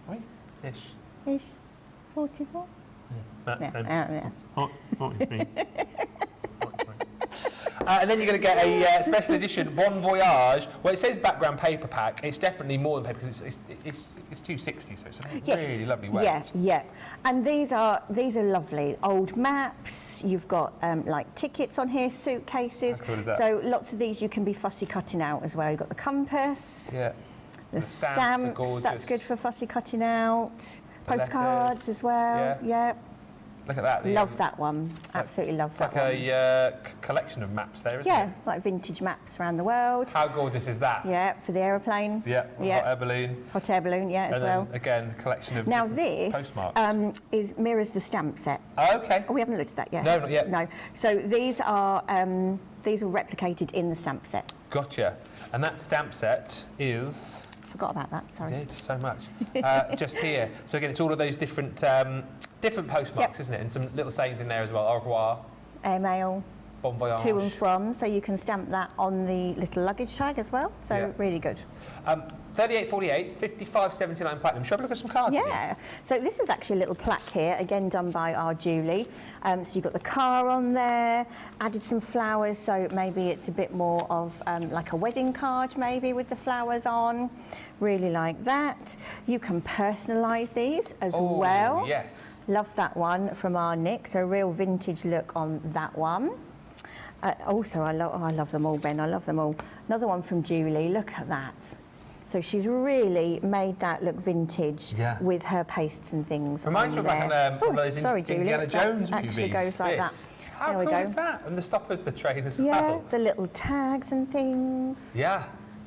Are we? Ish. 44? Yeah. And then you're going to get a special edition Bon Voyage. Well, it says background paper pack. It's definitely more than paper because it's 260, so it's a really lovely weight. Yeah. And these are lovely. Old maps. You've got like tickets on here, suitcases. How cool is that? So lots of these you can be fussy cutting out as well. You've got the compass. Yeah. The stamps. That's good for fussy cutting out. Postcards as well. Yeah. Look at that. Love that one. Absolutely love that one. It's like a collection of maps there, isn't it? Yeah, like vintage maps around the world. How gorgeous is that? Yeah, for the aeroplane. Yeah, hot air balloon. Hot air balloon, as well. And then, again, collection of now this postmarks. mirrors the stamp set. Oh, okay. Oh, we haven't looked at that yet. No, not yet. No. So these are replicated in the stamp set. Gotcha. And that stamp set is... Forgot about that, sorry. I did, so much. Just here. So again, it's all of those different postmarks, isn't it? And some little sayings in there as well. Au revoir. Airmail. Bon voyage. To and from, so you can stamp that on the little luggage tag as well. So really good. 38.48, 55.79 platinum. Shall we look at some cards? Yeah. So this is actually a little plaque here, again done by our Julie. So you've got the car on there, added some flowers, so maybe it's a bit more of like a wedding card, maybe with the flowers on. Really like that. You can personalise these as well. Yes. Love that one from our Nick. So a real vintage look on that one. Also, I love them all, Ben. I love them all. Another one from Julie. Look at that. So she's really made that look vintage with her pastes and things. Reminds me of like one of those Indiana Jones movies. Actually goes like that. How cool is that? And the stoppers, the train as well. Yeah, the little tags and things. Yeah.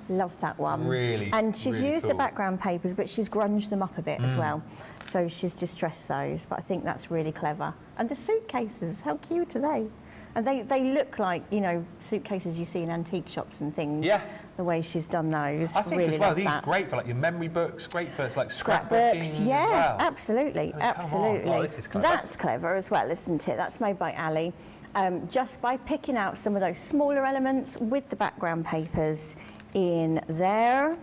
Love that one. Really, and she's really used cool. the background papers, but she's grunged them up a bit as well. So she's distressed those, but I think that's really clever. And the suitcases, how cute are they? And they look like, you know, suitcases you see in antique shops and things. Yeah. The way she's done those. I think really as well, love these are that. great for like your memory books, great for like Scrapbooks, scrapbooking yeah, as well. absolutely, I mean, come on. absolutely. Oh, this is clever. That's clever as well, isn't it? That's made by Ali. Just by picking out some of those smaller elements with the background papers in there.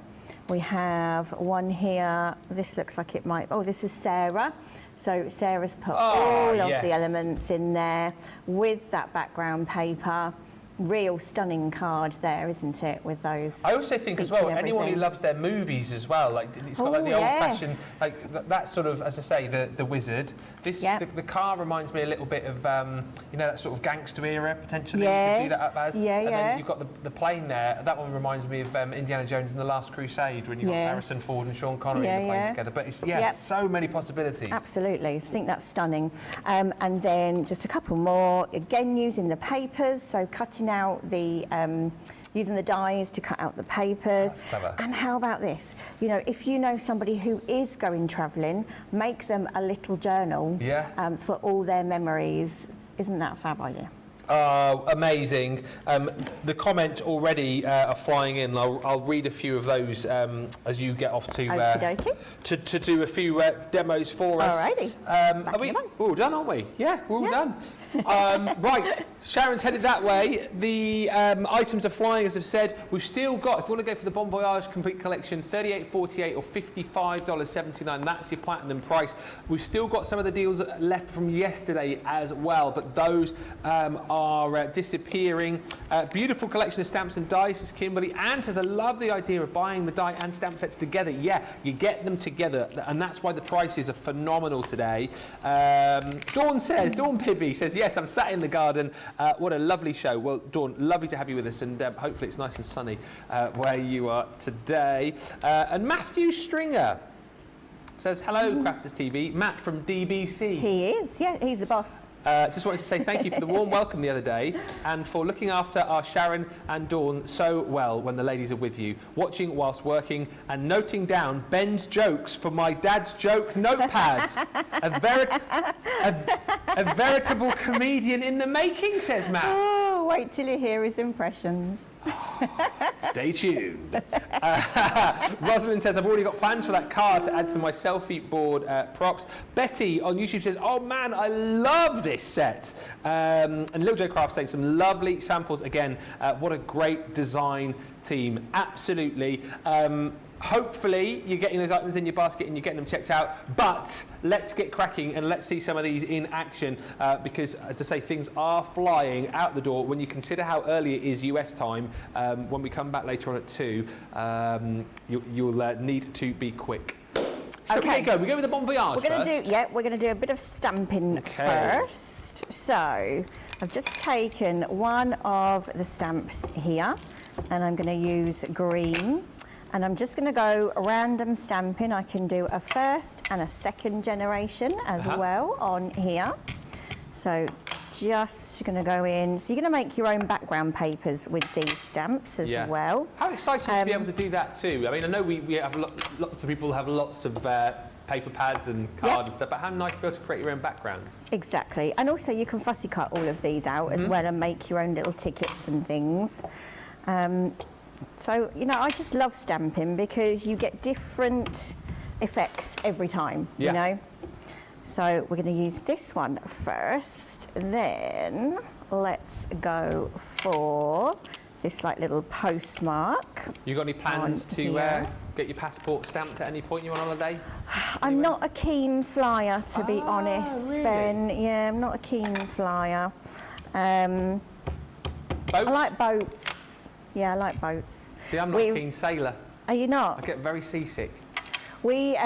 We have one here. This looks like it might. Oh, this is Sarah. So Sarah's put all of the elements in there with that background paper. Real stunning card there, isn't it, with those? I also think as well, anyone who loves their movies as well, like it's got like the old-fashioned, like that sort of, as I say, the wizard. This the car reminds me a little bit of you know, that sort of gangster era potentially. You could do that up as. And then you've got the plane there. That one reminds me of Indiana Jones and the Last Crusade when you've got Harrison Ford and Sean Connery in the plane together. But it's so many possibilities. Absolutely, I think that's stunning. And then just a couple more. Again, using the papers, so cutting out the using the dies to cut out the papers. That's clever. And how about this? You know, if you know somebody who is going travelling, make them a little journal for all their memories. Isn't that a fab idea? Amazing. The comments already are flying in. I'll read a few of those as you get off to do a few demos for us. Alrighty. We're all done, aren't we? Yeah, we're all done. Right, Sharon's headed that way. The items are flying, as I've said. We've still got, if you want to go for the Bon Voyage Complete Collection, $38.48 or $55.79. That's your platinum price. We've still got some of the deals left from yesterday as well, but those are disappearing. Beautiful collection of stamps and dies, says Kimberly. Anne says, I love the idea of buying the die and stamp sets together. Yeah, you get them together, and that's why the prices are phenomenal today. Dawn Bibby says, yes, I'm sat in the garden. What a lovely show. Well, Dawn, lovely to have you with us, and hopefully it's nice and sunny where you are today. And Matthew Stringer says, hello, Crafters TV. Matt from DBC. He is, yeah, he's the boss. Just wanted to say thank you for the warm welcome the other day and for looking after our Sharon and Dawn so well when the ladies are with you, watching whilst working and noting down Ben's jokes for my dad's joke notepad. a veritable comedian in the making, says Matt. Oh, wait till you hear his impressions. Stay tuned. Rosalind says, I've already got plans for that car to add to my selfie board props. Betty on YouTube says, oh man, I love this set. And Little Joe Craft saying some lovely samples again. What a great design team. Absolutely. Hopefully you're getting those items in your basket and you're getting them checked out, but let's get cracking and let's see some of these in action because, as I say, things are flying out the door. When you consider how early it is US time, when we come back later on at 2, you'll need to be quick. So okay, go. We go with the Bon Voyage we're going first. to do, we're going to do a bit of stamping first. So I've just taken one of the stamps here, and I'm going to use green. And I'm just going to go random stamping. I can do a first and a second generation as well on here. So just going to go in. So you're going to make your own background papers with these stamps as well. How exciting to be able to do that too. I mean, I know we have lots of people have lots of paper pads and cards and stuff, but how nice to be able to create your own backgrounds. Exactly. And also you can fussy cut all of these out as well and make your own little tickets and things. So, you know, I just love stamping because you get different effects every time, you know. So we're going to use this one first, then let's go for this like little postmark. You got any plans to get your passport stamped at any point you're on holiday? I'm not a keen flyer, to be honest, really? Ben. Yeah, I'm not a keen flyer. Boats? I like boats. Yeah, I like boats. See, I'm not a keen sailor. Are you not? I get very seasick. We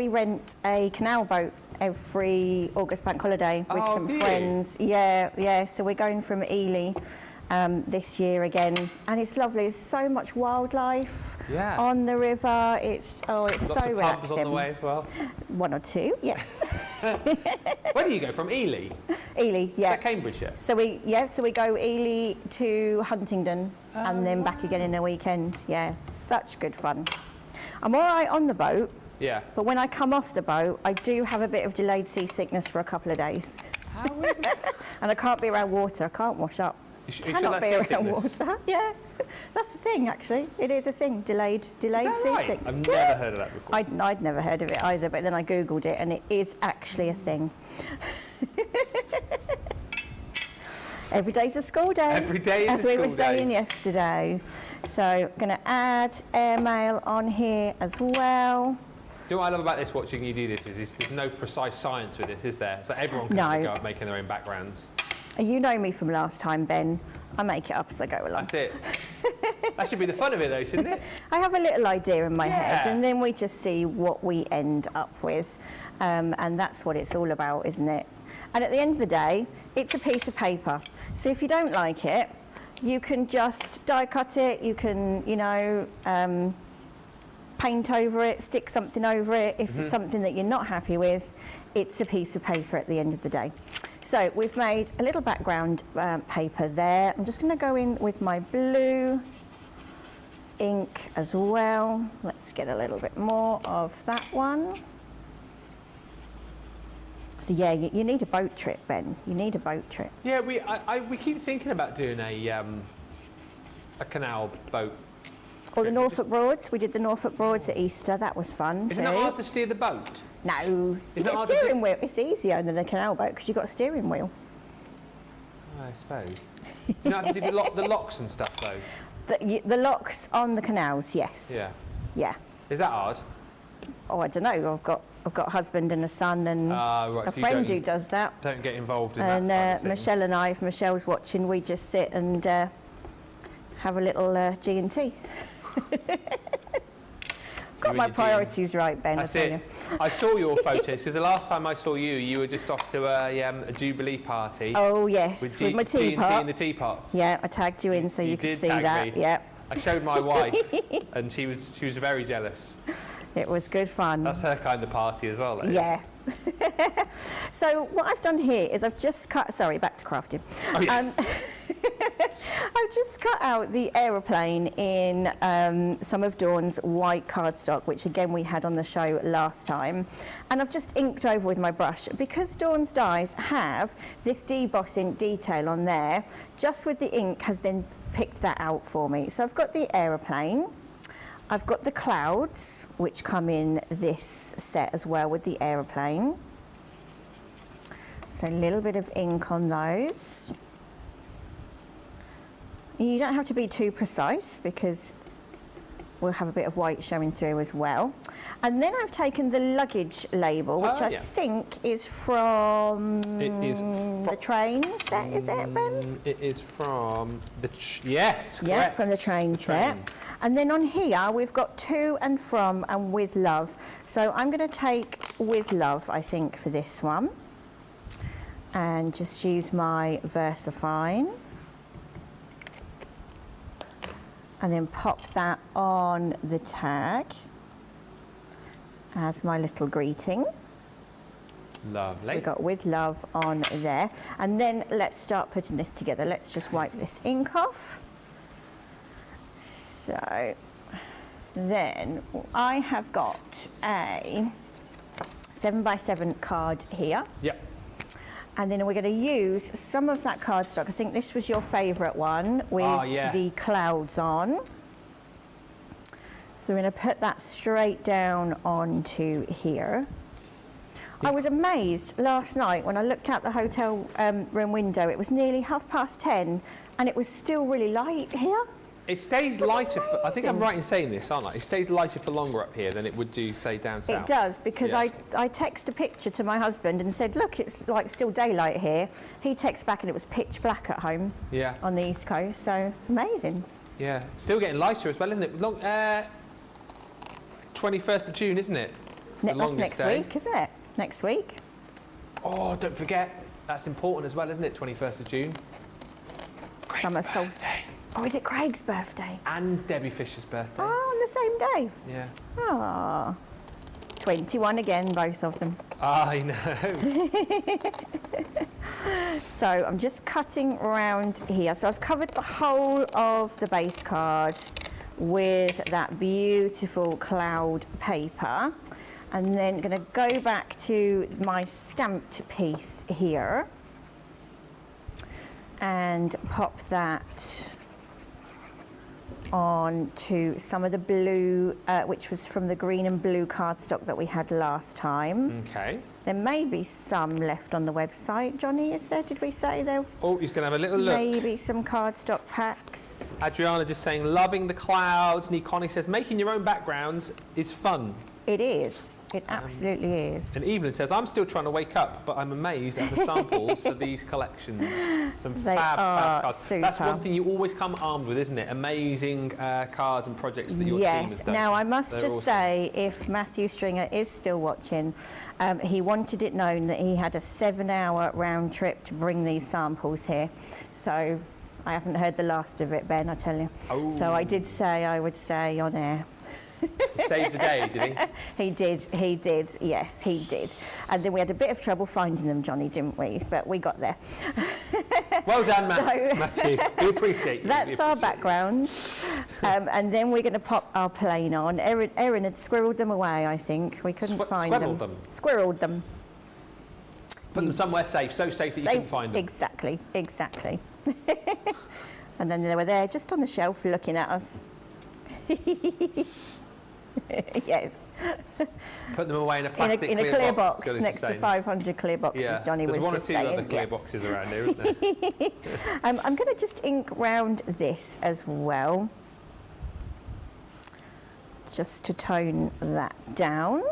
rent a canal boat every August bank holiday with some friends. Yeah. So we're going from Ely this year again, and it's lovely. There's so much wildlife on the river. It's lots so of relaxing. pubs on the way as well. One or two, yes. Where do you go from? Ely? Ely, yeah. Is that Cambridgeshire? So we go Ely to Huntingdon and then back again in a weekend. Yeah, such good fun. I'm all right on the boat. Yeah. But when I come off the boat, I do have a bit of delayed seasickness for a couple of days. How weird. And I can't be around water. I can't wash up. You sure Cannot that's be around seasickness? water. Yeah, that's the thing. Actually, it is a thing. Delayed Is that right? seasickness. I've never heard of that before. I'd never heard of it either, but then I googled it, and it is actually a thing. Every day's a school day. Every day is as a we were school day. saying yesterday. So I'm going to add airmail on here as well. Do you know what I love about this, watching you do this, is there's no precise science with this, is there? So everyone can have a go at making their own backgrounds. You know me from last time, Ben. I make it up as I go along. That's it. That should be the fun of it, though, shouldn't it? I have a little idea in my head, Yeah. and then we just see what we end up with. And that's what it's all about, isn't it? And at the end of the day, it's a piece of paper. So if you don't like it, you can just die cut it, you can, you know, paint over it, stick something over it. If it's something that you're not happy with, it's a piece of paper at the end of the day. So we've made a little background paper there. I'm just going to go in with my blue ink as well. Let's get a little bit more of that one. So yeah, you need a boat trip, Ben. You need a boat trip. Yeah, we keep thinking about doing a canal boat. Or the Norfolk Broads. We did the Norfolk Broads at Easter. That was fun Isn't too. it hard to steer the boat? No, Isn't you it get a hard to steering wheel. It's easier than a canal boat because you've got a steering wheel. Oh, I suppose. Do you not have to do the locks and stuff, though? The locks on the canals, yes. Yeah. Yeah. Is that hard? Oh, I don't know. I've got a husband and a son and Right, a so you friend don't- who does that. Don't get involved in And that side of things. Michelle and I, if Michelle's watching, we just sit and have a little G&T. Got my priorities right, Ben. That's I tell it. you. I saw your photos because the last time I saw you, you were just off to a Jubilee party. Oh yes, with my G&T teapot. in the teapots. Yeah, I tagged you in so you could did see tag that. me. Yeah, I showed my wife, and she was very jealous. it was good fun. That's her kind of party as well. That is. Yeah. So what I've done here is I've just cut. Sorry, back to crafting. Oh yes. I've just cut out the aeroplane in some of Dawn's white cardstock, which again we had on the show last time. And I've just inked over with my brush. Because Dawn's dies have this debossing detail on there, just with the ink has then picked that out for me. So I've got the aeroplane. I've got the clouds, which come in this set as well with the aeroplane. So a little bit of ink on those. You don't have to be too precise because we'll have a bit of white showing through as well. And then I've taken the luggage label, which I think is from the train set, is it, Ben? It is from the yes, Yeah, correct. from the train set. And then on here we've got to and from and with love. So I'm going to take with love, I think, for this one. And just use my VersaFine. And then pop that on the tag as my little greeting. Lovely. So we've got with love on there. And then let's start putting this together. Let's just wipe this ink off. So then I have got a 7x7 card here. Yep. And then we're going to use some of that cardstock. I think this was your favourite one with the clouds on. So we're going to put that straight down onto here. I was amazed last night when I looked out the hotel room window. It was nearly 10:30 and it was still really light here. It stays lighter. I think I'm right in saying this, aren't I? It stays lighter for longer up here than it would do, say, down south. It does, because Yeah. I text a picture to my husband and said, look, it's like still daylight here. He texts back and it was pitch black at home on the East Coast, so it's amazing. Yeah, still getting lighter as well, isn't it? 21st of June, isn't it? That's next week, isn't it? Next week. Oh, don't forget, that's important as well, isn't it? 21st of June. Summer solstice. Oh, is it Craig's birthday? And Debbie Fisher's birthday. Oh, on the same day. Yeah. Ah, 21 again, both of them. I know. So I'm just cutting around here. So I've covered the whole of the base card with that beautiful cloud paper. And then going to go back to my stamped piece here. and pop that on to some of the blue, which was from the green and blue cardstock that we had last time. Okay. There may be some left on the website. Johnny, is there? Did we say there? Oh, he's going to have a little look. Maybe some cardstock packs. Adriana just saying, loving the clouds. Nikoni says, making your own backgrounds is fun. It is. It absolutely is. And Evelyn says, I'm still trying to wake up, but I'm amazed at the samples for these collections. Some They fab are cards. super. That's one thing you always come armed with, isn't it? Amazing cards and projects that your team has Yes. done. Now, I must They're just awesome. say, if Matthew Stringer is still watching, he wanted it known that he had a 7-hour round trip to bring these samples here. So I haven't heard the last of it, Ben, I tell you. Oh. So I did say I would say on air. Saved the day, did he? He did, yes, he did. And then we had a bit of trouble finding them, Johnny, didn't we? But we got there. Well done, So- Matthew. We appreciate you. That's our background. And then we're going to pop our plane on. Erin had squirreled them away, I think. We couldn't find them. Squirreled them? Squirreled them. Put them somewhere safe, so safe that you couldn't find them. Exactly, exactly. And then they were there just on the shelf looking at us. Yes. Put them away in a plastic in a clear box Scottish next to saying. 500 clear boxes, Yeah. Johnny was There's one or just two saying. other clear yeah. boxes around here, isn't there? I'm going to just ink round this as well, just to tone that down.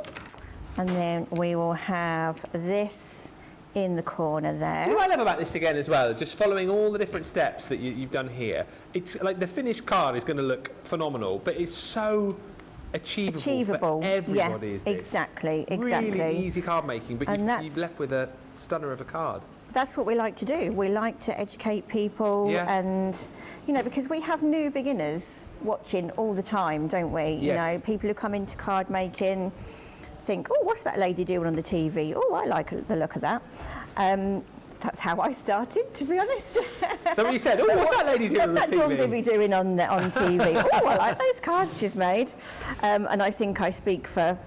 And then we will have this in the corner there. Do you know what I love about this again as well? Just following all the different steps that you've done here. It's like the finished card is going to look phenomenal, but it's so achievable for everybody. Yeah, is this? exactly. Really easy card making, but And you've left with a stunner of a card. That's what we like to do. We like to educate people, Yeah. and you know, because we have new beginners watching all the time, don't we? You Yes. know, people who come into card making think, oh, what's that lady doing on the TV? Oh, I like the look of that. That's how I started, to be honest. Somebody said, oh, what's that lady doing on the What's that Dawn TV? Bibby doing on TV? Oh, I like those cards she's made. And I think I speak for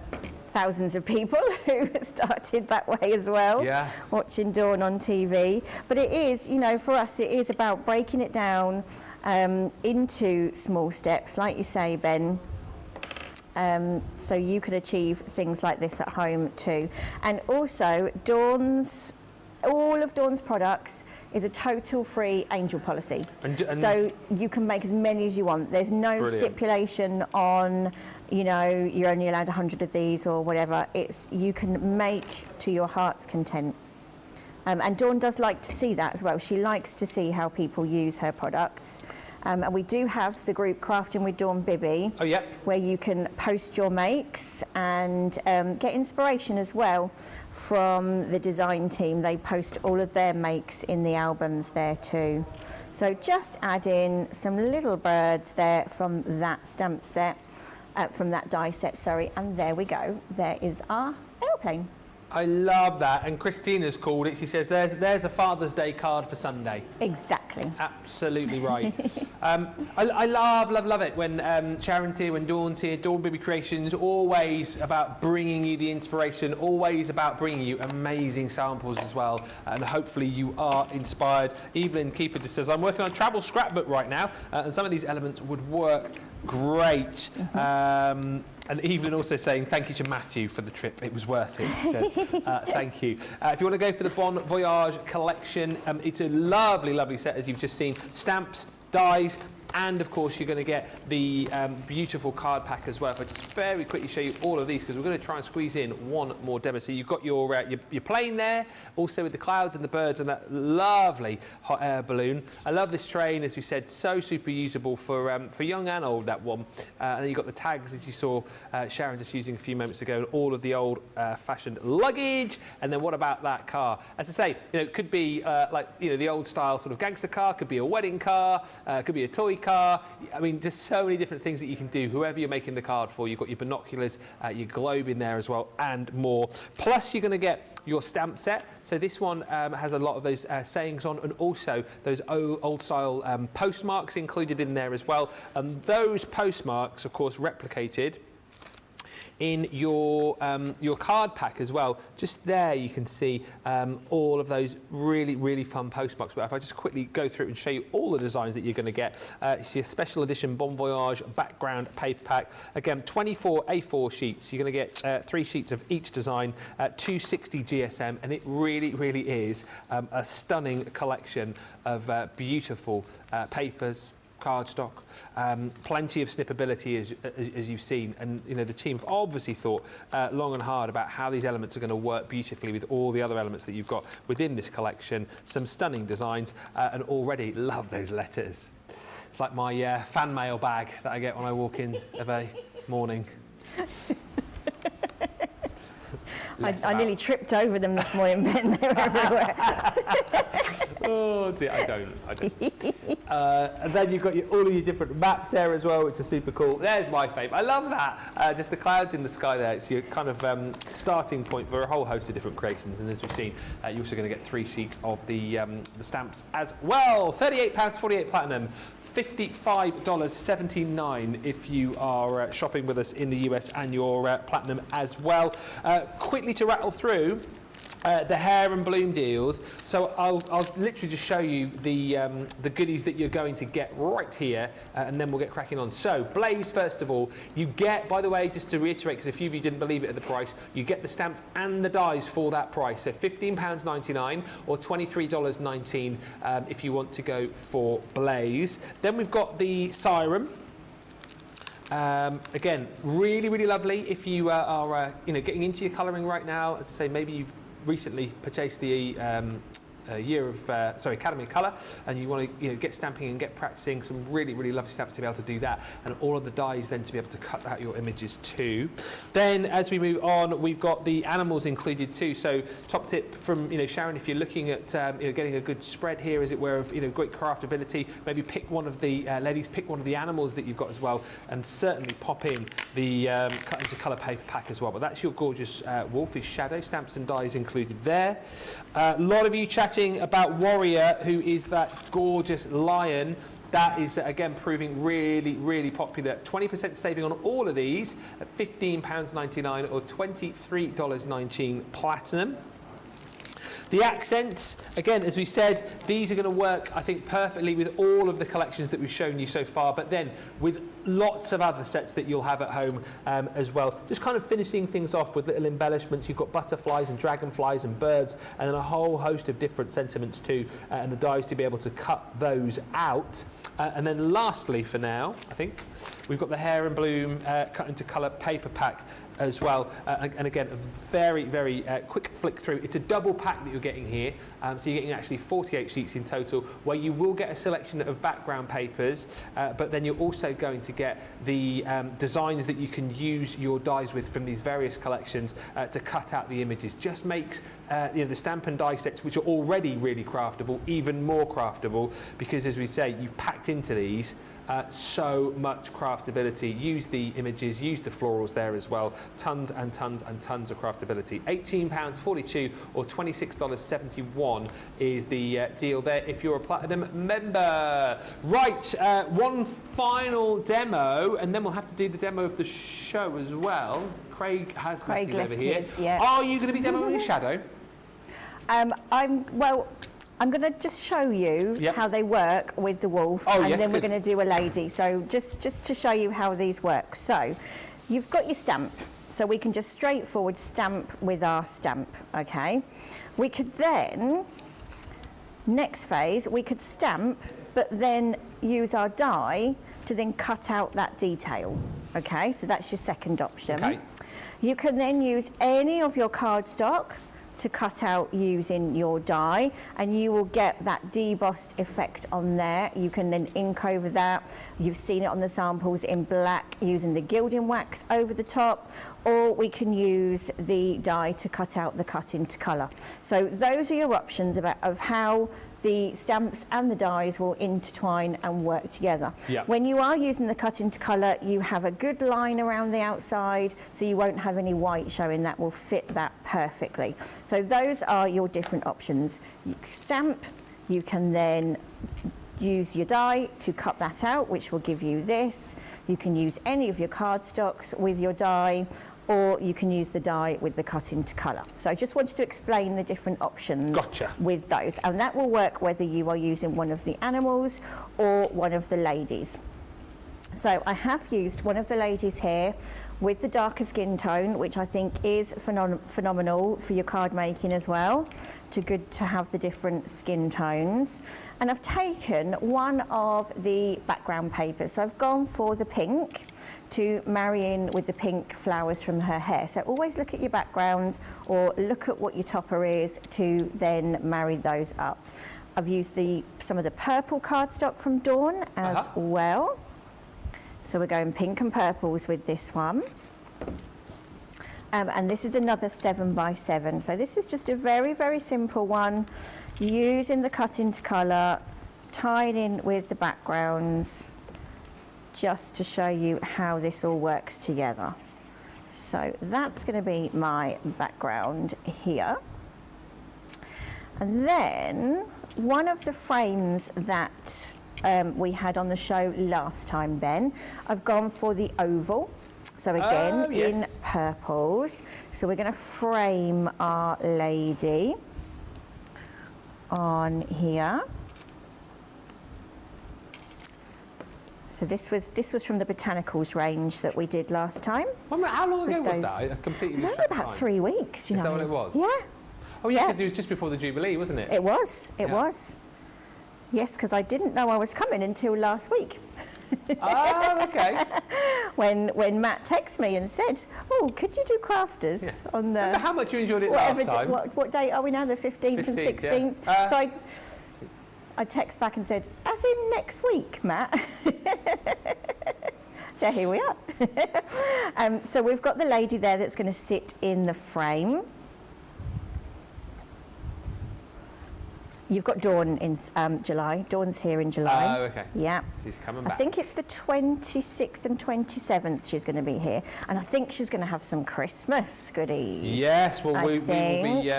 thousands of people who started that way as well, Yeah. watching Dawn on TV. But it is, you know, for us, it is about breaking it down into small steps, like you say, Ben. So you could achieve things like this at home too. And also, all of Dawn's products is a total free angel policy. And So you can make as many as you want. There's no Brilliant. stipulation on, you know, you're only allowed 100 of these or whatever. It's you can make to your heart's content. And Dawn does like to see that as well. She likes to see how people use her products. And we do have the group Crafting with Dawn Bibby, Oh, yeah. where you can post your makes and get inspiration as well from the design team. They post all of their makes in the albums there too. So just add in some little birds there from that stamp set, from that die set, sorry, and there we go. There is our aeroplane. I love that. And Christina's called it. She says, there's a Father's Day card for Sunday. Exactly. Absolutely right. I love it when Sharon's here, when Dawn's here. Dawn Bibby Creations, always about bringing you the inspiration, always about bringing you amazing samples as well. And hopefully you are inspired. Evelyn Kiefer just says, I'm working on a travel scrapbook right now, and some of these elements would work great. And Evelyn also saying thank you to Matthew for the trip. It was worth it, she says. Thank you. If you want to go for the Bon Voyage collection, it's a lovely, lovely set, as you've just seen. Stamps, dies, and of course you're going to get the beautiful card pack as well. If I just very quickly show you all of these, because we're going to try and squeeze in one more demo. So you've got your plane there, also with the clouds and the birds and that lovely hot air balloon. I love this train, as we said, so super usable for young and old, that one. And then you've got the tags, as you saw Sharon just using a few moments ago, and all of the old fashioned luggage. And then what about that car? As I say, you know, it could be like, you know, the old style sort of gangster car, could be a wedding car, could be a toy car. I mean, just so many different things that you can do. Whoever you're making the card for, you've got your binoculars, your globe in there as well, and more. Plus, you're going to get your stamp set. So this one has a lot of those sayings on, and also those old style postmarks included in there as well. And those postmarks, of course, replicated in your card pack as well. Just there you can see all of those really fun postmarks. But if I just quickly go through and show you all the designs that you're going to get, it's your special edition Bon Voyage background paper pack. Again, 24 A4 sheets. You're going to get 3 sheets of each design, 260 GSM, and it really is a stunning collection of beautiful papers, cardstock, plenty of snippability as you've seen, and you know the team have obviously thought long and hard about how these elements are going to work beautifully with all the other elements that you've got within this collection. Some stunning designs, and already love those letters. It's like my fan mail bag that I get when I walk in every morning. I nearly tripped over them this morning, Ben. They were everywhere. Oh dear, I don't. And then you've got all of your different maps there as well, which are super cool. There's my favourite. I love that. Just the clouds in the sky there. It's your kind of starting point for a whole host of different creations. And as we've seen, you're also going to get 3 sheets of the stamps as well. £38, 48 platinum, $55.79 if you are shopping with us in the US and your platinum as well. Quickly to rattle through the hair and bloom deals. So I'll literally just show you the goodies that you're going to get right here, and then we'll get cracking on. So Blaze, first of all, you get, by the way, just to reiterate, because a few of you didn't believe it at the price, you get the stamps and the dies for that price. So £15.99 or $23.19 if you want to go for Blaze. Then we've got the Siren. Again, really lovely if you are getting into your colouring right now. As I say, maybe you've recently purchased the Academy of Colour, and you want to get stamping and get practicing. Some really lovely stamps to be able to do that, and all of the dies then to be able to cut out your images too. Then as we move on, we've got the animals included too. So top tip from Sharon, if you're looking at getting a good spread here, as it were, of great craftability, maybe pick one of the ladies, pick one of the animals that you've got as well, and certainly pop in the cut into colour paper pack as well. But that's your gorgeous Wolfish Shadow, stamps and dies included there. A lot of you chatting about Warrior, who is that gorgeous lion. That is, again, proving really popular. 20% saving on all of these at £15.99 or $23.19 platinum. The accents, again, as we said, these are going to work, I think, perfectly with all of the collections that we've shown you so far, but then with lots of other sets that you'll have at home as well. Just kind of finishing things off with little embellishments. You've got butterflies and dragonflies and birds, and then a whole host of different sentiments too, and the dies to be able to cut those out. And then lastly, for now, I think, we've got the Hair and Bloom cut into colour paper pack as well, and again, a very quick flick through. It's a double pack that you're getting here, so you're getting actually 48 sheets in total, where you will get a selection of background papers, but then you're also going to get the designs that you can use your dies with from these various collections to cut out the images. Just makes the stamp and die sets, which are already really craftable, even more craftable, because as we say, you've packed into these so much craftability. Use the images, use the florals there as well. Tons and tons of craftability. £18.42 or $26.71 is the deal there if you're a Platinum member. Right, one final demo, and then we'll have to do the demo of the show as well. Craig has left his over here. Yeah. Are you going to be demoing a shadow? I'm going to just show you how they work with the wolf, and then we're going to do a lady. So just to show you how these work. So you've got your stamp. So we can just straightforward stamp with our stamp, okay? We could then, next phase, we could stamp, but then use our die to then cut out that detail, okay? So that's your second option. Okay. You can then use any of your cardstock to cut out using your die, and you will get that debossed effect on there. You can then ink over that. You've seen it on the samples in black using the gilding wax over the top, or we can use the die to cut out the cut into colour. So those are your options of how the stamps and the dies will intertwine and work together. Yeah. When you are using the cut into colour, you have a good line around the outside, so you won't have any white showing. That will fit that perfectly. So those are your different options. You stamp, you can then use your die to cut that out, which will give you this. You can use any of your cardstocks with your die, or you can use the die with the cut into colour. So I just wanted to explain the different options with those, and that will work whether you are using one of the animals or one of the ladies. So I have used one of the ladies here with the darker skin tone, which I think is phenomenal for your card making as well. Good to have the different skin tones. And I've taken one of the background papers. So I've gone for the pink to marry in with the pink flowers from her hair. So always look at your backgrounds or look at what your topper is to then marry those up. I've used some of the purple cardstock from Dawn as well. So we're going pink and purples with this one. And this is another 7x7. So this is just a very, very simple one, using the cut into colour, tying in with the backgrounds, just to show you how this all works together. So that's going to be my background here. And then one of the frames that we had on the show last time, Ben, I've gone for the oval. So again, in purples. So we're going to frame our lady on here. So this was from the botanicals range that we did last time. How long ago was that? I completely It was only about 3 weeks, you know. Is that what it was? Yeah. Oh yeah, because it was just before the Jubilee, wasn't it? It was. It was. Yes, because I didn't know I was coming until last week. Oh, okay. When Matt texted me and said, "Oh, could you do crafters on the?" Remember how much you enjoyed it last time? What date are we now? The 15th and 16th. Yeah. So I text back and said, "As in next week, Matt." So here we are. So we've got the lady there that's going to sit in the frame. You've got Dawn in July. Dawn's here in July. Oh, okay. Yeah. She's coming back. I think it's the 26th and 27th she's going to be here. And I think she's going to have some Christmas goodies. Yes, well, we will be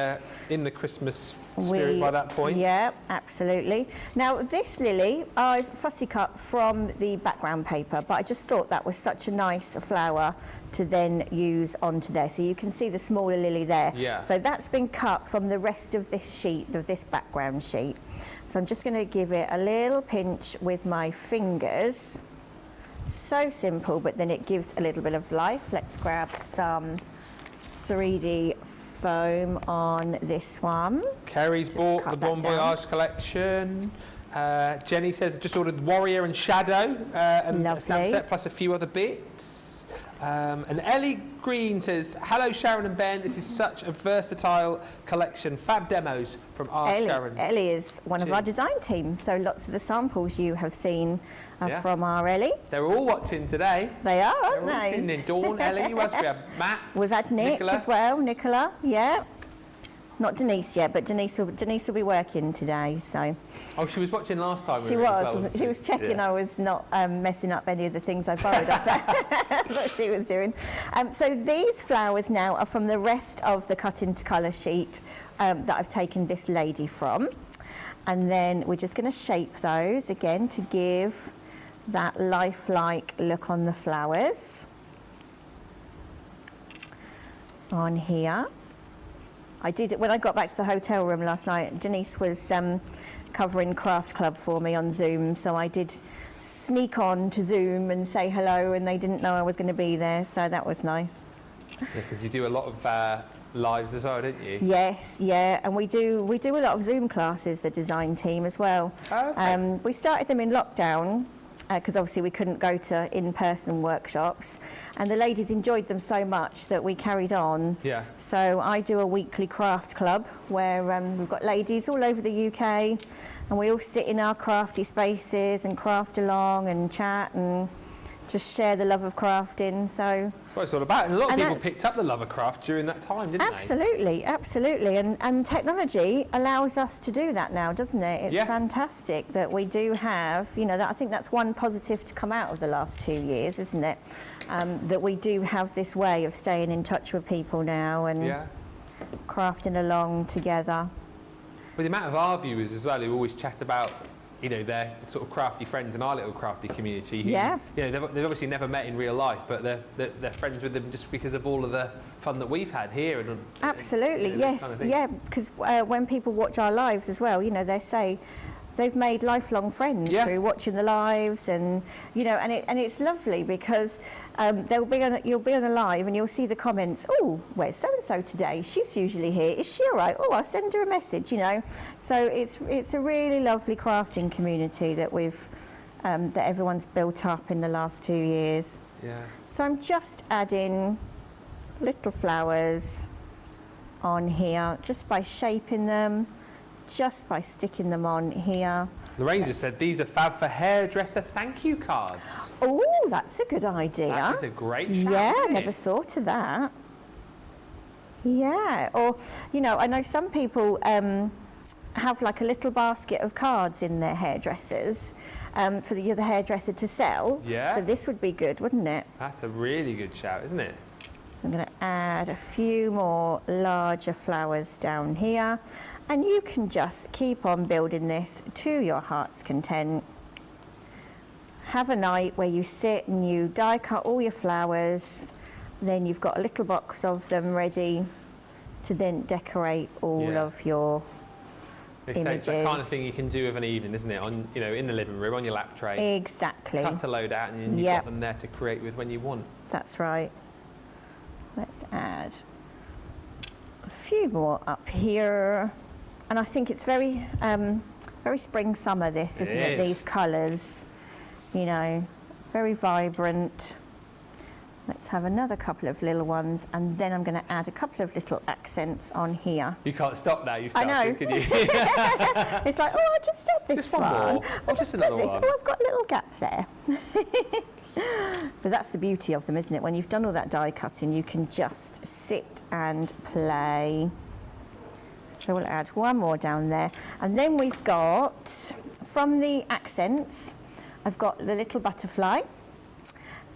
in the Christmas spirit by that point. Yeah, absolutely. Now, this lily, I've fussy cut from the background paper, but I just thought that was such a nice flower to then use onto there. So you can see the smaller lily there. Yeah. So that's been cut from the rest of this sheet, of this background sheet. So I'm just going to give it a little pinch with my fingers. So simple, but then it gives a little bit of life. Let's grab some 3D foam on this one. Kerry's bought the Bon Voyage collection. Jenny says just ordered Warrior and Shadow and a stamp set plus a few other bits. And Ellie Green says, "Hello Sharon and Ben, this is such a versatile collection. Fab demos from Sharon." Ellie is one of our design team, so lots of the samples you have seen are from our Ellie. They're all watching today. They are, aren't They're all they? tuning in. Dawn, Ellie, who else? We have Matt. We've had Nick Nicola as well, Nicola, yeah. Not Denise yet, but Denise will be working today, so. Oh, she was watching last time. She was, she was checking I was not messing up any of the things I borrowed off her. That's what she was doing. So these flowers now are from the rest of the cut into colour sheet that I've taken this lady from. And then we're just going to shape those again to give that lifelike look on the flowers. On here. I did it when I got back to the hotel room last night. Denise was covering Craft Club for me on Zoom, so I did sneak on to Zoom and say hello, and they didn't know I was going to be there, so that was nice. Yeah, because you do a lot of lives as well, don't you? Yes, yeah, and we do a lot of Zoom classes, the design team as well. Oh, okay. We started them in lockdown, because obviously we couldn't go to in-person workshops, and the ladies enjoyed them so much that we carried on. Yeah. So I do a weekly craft club where we've got ladies all over the UK, and we all sit in our crafty spaces and craft along and chat and just share the love of crafting. So that's what it's all about. And a lot of people picked up the love of craft during that time, didn't they? Absolutely. And technology allows us to do that now, doesn't it? It's fantastic that we do have, you know, I think that's one positive to come out of the last 2 years, isn't it? That we do have this way of staying in touch with people now and crafting along together. With the amount of our viewers as well who always chat about you know, their sort of crafty friends in our little crafty community. Who, Yeah. You know, they've obviously never met in real life, but they're friends with them just because of all of the fun that we've had here. And Absolutely, you know, this yes, kind of thing. yeah, because when people watch our lives as well, you know, they say they've made lifelong friends through watching the lives, and you know, and it's lovely because you'll be on a live and you'll see the comments. Oh, where's so and so today? She's usually here. Is she all right? Oh, I'll send her a message. You know, so it's a really lovely crafting community that we've that everyone's built up in the last 2 years. Yeah. So I'm just adding little flowers on here just by shaping them, just by sticking them on here. Lorraine just said these are fab for hairdresser thank you cards. Oh, that's a good idea. That is a great shout, Yeah, isn't I never it? thought of that. Yeah, or, you know, I know some people have like a little basket of cards in their hairdressers for the other hairdresser to sell. Yeah. So this would be good, wouldn't it? That's a really good shout, isn't it? So I'm going to add a few more larger flowers down here, and you can just keep on building this to your heart's content. Have a night where you sit and you die cut all your flowers, then you've got a little box of them ready to then decorate all of your images. It's that kind of thing you can do of an evening, isn't it? On, you know, in the living room, on your lap tray. Exactly. Cut a load out and you've got them there to create with when you want. That's right. Let's add a few more up here. And I think it's very, very spring summer this, isn't it? These colours, you know, very vibrant. Let's have another couple of little ones, and then I'm going to add a couple of little accents on here. You can't stop now, you've I know. started, can you? It's like, oh, I'll just add this Just one more. I'll Just put another this. one. Oh, I've got a little gap there. But that's the beauty of them, isn't it? When you've done all that die cutting, you can just sit and play. So we'll add one more down there. And then we've got, from the accents, I've got the little butterfly,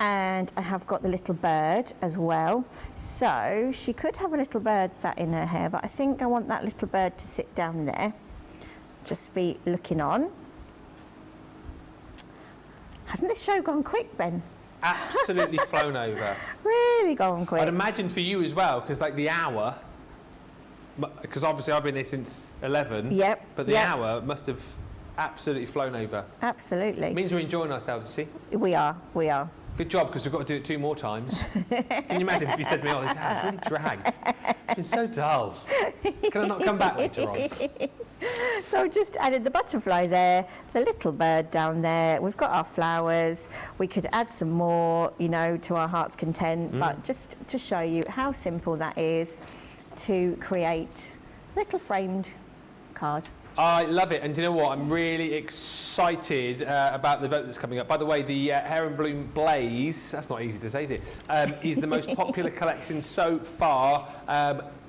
and I have got the little bird as well. So she could have a little bird sat in her hair, but I think I want that little bird to sit down there, just be looking on. Hasn't this show gone quick, Ben? Absolutely flown over. Really gone quick. I'd imagine for you as well, because like the hour, because obviously I've been here since 11. Yep. But the hour must have absolutely flown over. Absolutely. It means we're enjoying ourselves, you see. We are. Good job, because we've got to do it 2 more times. Can you imagine if you said to me, oh, this has really dragged. It's been so dull. Can I not come back later on? So I've just added the butterfly there, the little bird down there. We've got our flowers. We could add some more, you know, to our heart's content, but just to show you how simple that is to create a little framed card. I love it, and do you know what? I'm really excited about the vote that's coming up. By the way, the Hair and Bloom Blaze, that's not easy to say, is it? Is the most popular collection so far.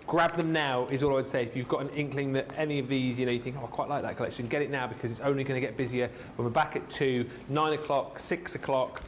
Grab them now is all I would say. If you've got an inkling that any of these, you know, you think, oh, I quite like that collection, get it now, because it's only going to get busier when we're back at 2, 9 o'clock, 6 o'clock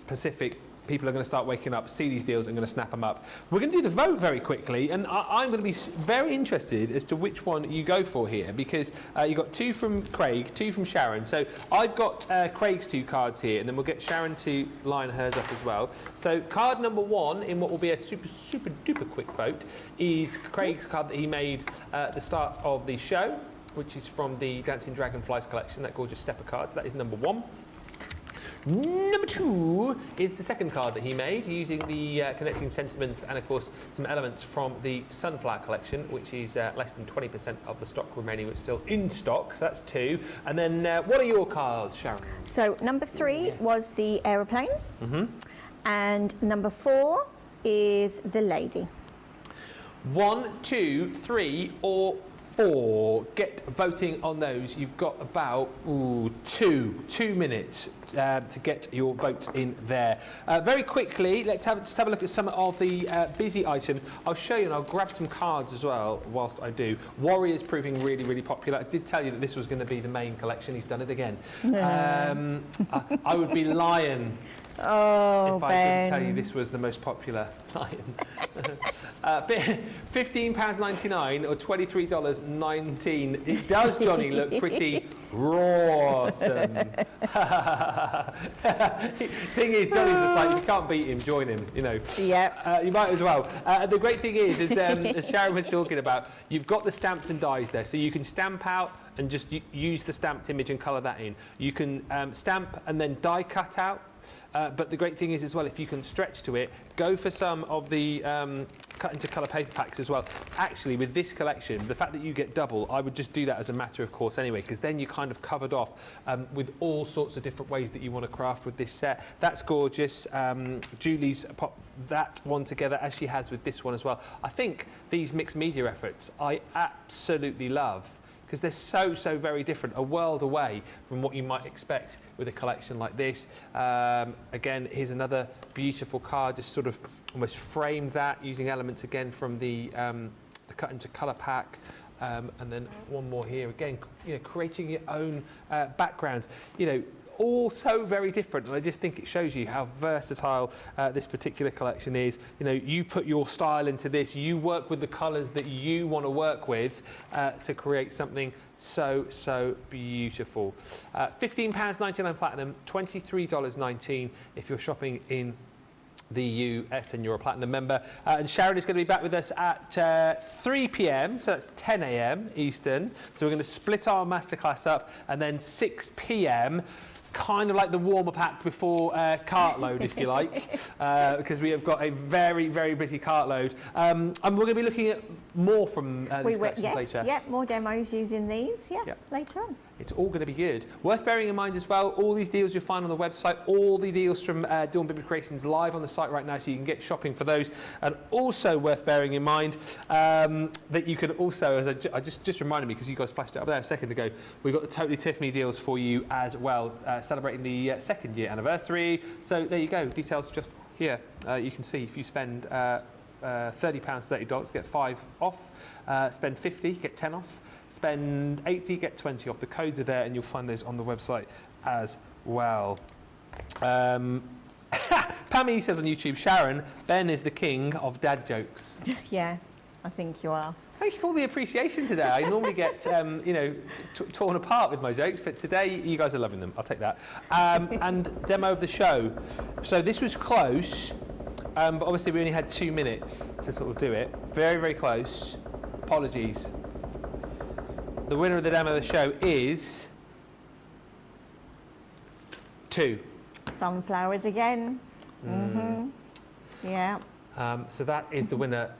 Pacific. People are going to start waking up, see these deals, and going to snap them up. We're going to do the vote very quickly, and I'm going to be very interested as to which one you go for here, because you've got 2 from Craig, 2 from Sharon. So I've got Craig's 2 cards here, and then we'll get Sharon to line hers up as well. So card number 1 in what will be a super duper quick vote is Craig's card that he made at the start of the show, which is from the Dancing Dragonflies collection, that gorgeous stepper card. So that is number 1. Number 2 is the second card that he made using the connecting sentiments and of course some elements from the Sunflower collection, which is less than 20% of the stock remaining, but still in stock. So that's 2. And then what are your cards, Sharon? So number 3 was the aeroplane, and number 4 is the lady. 1, 2, 3 or 4. Get voting on those. You've got about 2 minutes to get your votes in there. Very quickly, let's just have a look at some of the busy items. I'll show you, and I'll grab some cards as well whilst I do. Warrior's proving really popular. I did tell you that this was going to be the main collection. He's done it again. I would be lying if I didn't tell you this was the most popular item. £15.99 or $23.19. It does, Johnny, look pretty Awesome. Thing is, Johnny's just like, if you can't beat him, join him, you know. Yeah. You might as well. The great thing is as Sharon was talking about, you've got the stamps and dies there, so you can stamp out and just use the stamped image and colour that in. You can stamp and then die cut out. But the great thing is as well, if you can stretch to it, go for some of the cut into colour paper packs as well. Actually, with this collection, the fact that you get double, I would just do that as a matter of course anyway, because then you're kind of covered off with all sorts of different ways that you want to craft with this set. That's gorgeous. Julie's popped that one together, as she has with this one as well. I think these mixed media efforts I absolutely love, because they're so very different, a world away from what you might expect with a collection like this. Again, here's another beautiful card, just sort of almost framed that, using elements again from the cut into colour pack. And then one more here, again, you know, creating your own backgrounds. You know, all so very different, and I just think it shows you how versatile this particular collection is. You know, you put your style into this, you work with the colours that you want to work with to create something so beautiful. £15.99 platinum, $23.19 if you're shopping in the US and you're a platinum member. And Sharon is going to be back with us at 3 p.m, so that's 10 a.m. Eastern. So we're going to split our masterclass up, and then 6 p.m, kind of like the warm-up act before Cartload, if you like, because we have got a very busy Cartload. And we're going to be looking at more from these collections later. Yes, more demos using these, later on. It's all going to be good. Worth bearing in mind as well, all these deals you'll find on the website, all the deals from Dawn Bibby Creations live on the site right now, so you can get shopping for those. And also worth bearing in mind that you can also, as I just reminded me, because you guys flashed it up there a second ago, we've got the Totally Tiffany deals for you as well, celebrating the 2nd year anniversary. So there you go, details just here. You can see if you spend £30, $30, get 5 off. Spend 50, get 10 off. Spend 80, get 20 off. The codes are there, and you'll find those on the website as well. Pammy says on YouTube, Sharon, Ben is the king of dad jokes. Yeah, I think you are. Thank you for all the appreciation today. I normally get, you know, torn apart with my jokes, but today you guys are loving them. I'll take that. And demo of the show. So this was close, but obviously we only had 2 minutes to sort of do it. Very close. Apologies. The winner of the demo of the show is 2. Sunflowers again. Yeah. So that is the winner.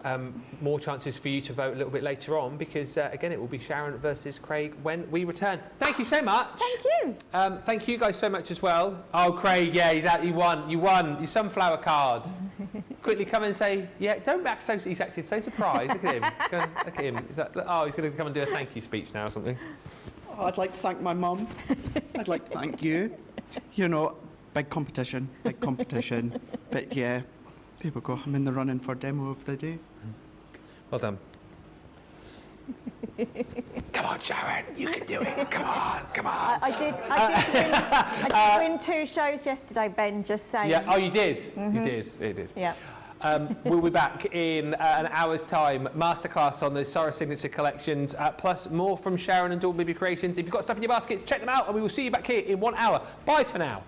More chances for you to vote a little bit later on, because again, it will be Sharon versus Craig when we return. Thank you so much. Thank you. Thank you guys so much as well. Oh, Craig, yeah, he's out. You won your sunflower card. Quickly come and say, yeah. Don't act so. He's acted so surprised. Look at him. Look at him. He's going to come and do a thank you speech now or something. Oh, I'd like to thank my mum. I'd like to thank you. You know, big competition. But yeah. There we go. I'm in the running for demo of the day. Well done. Come on, Sharon, you can do it. Come on. I did win 2 shows yesterday, Ben, just saying. Yeah, oh, you did? You did. Yeah. We'll be back in an hour's time. Masterclass on the Siren Signature collections, plus more from Sharon and Dawn Bibby Creations. If you've got stuff in your baskets, check them out, and we will see you back here in 1 hour. Bye for now.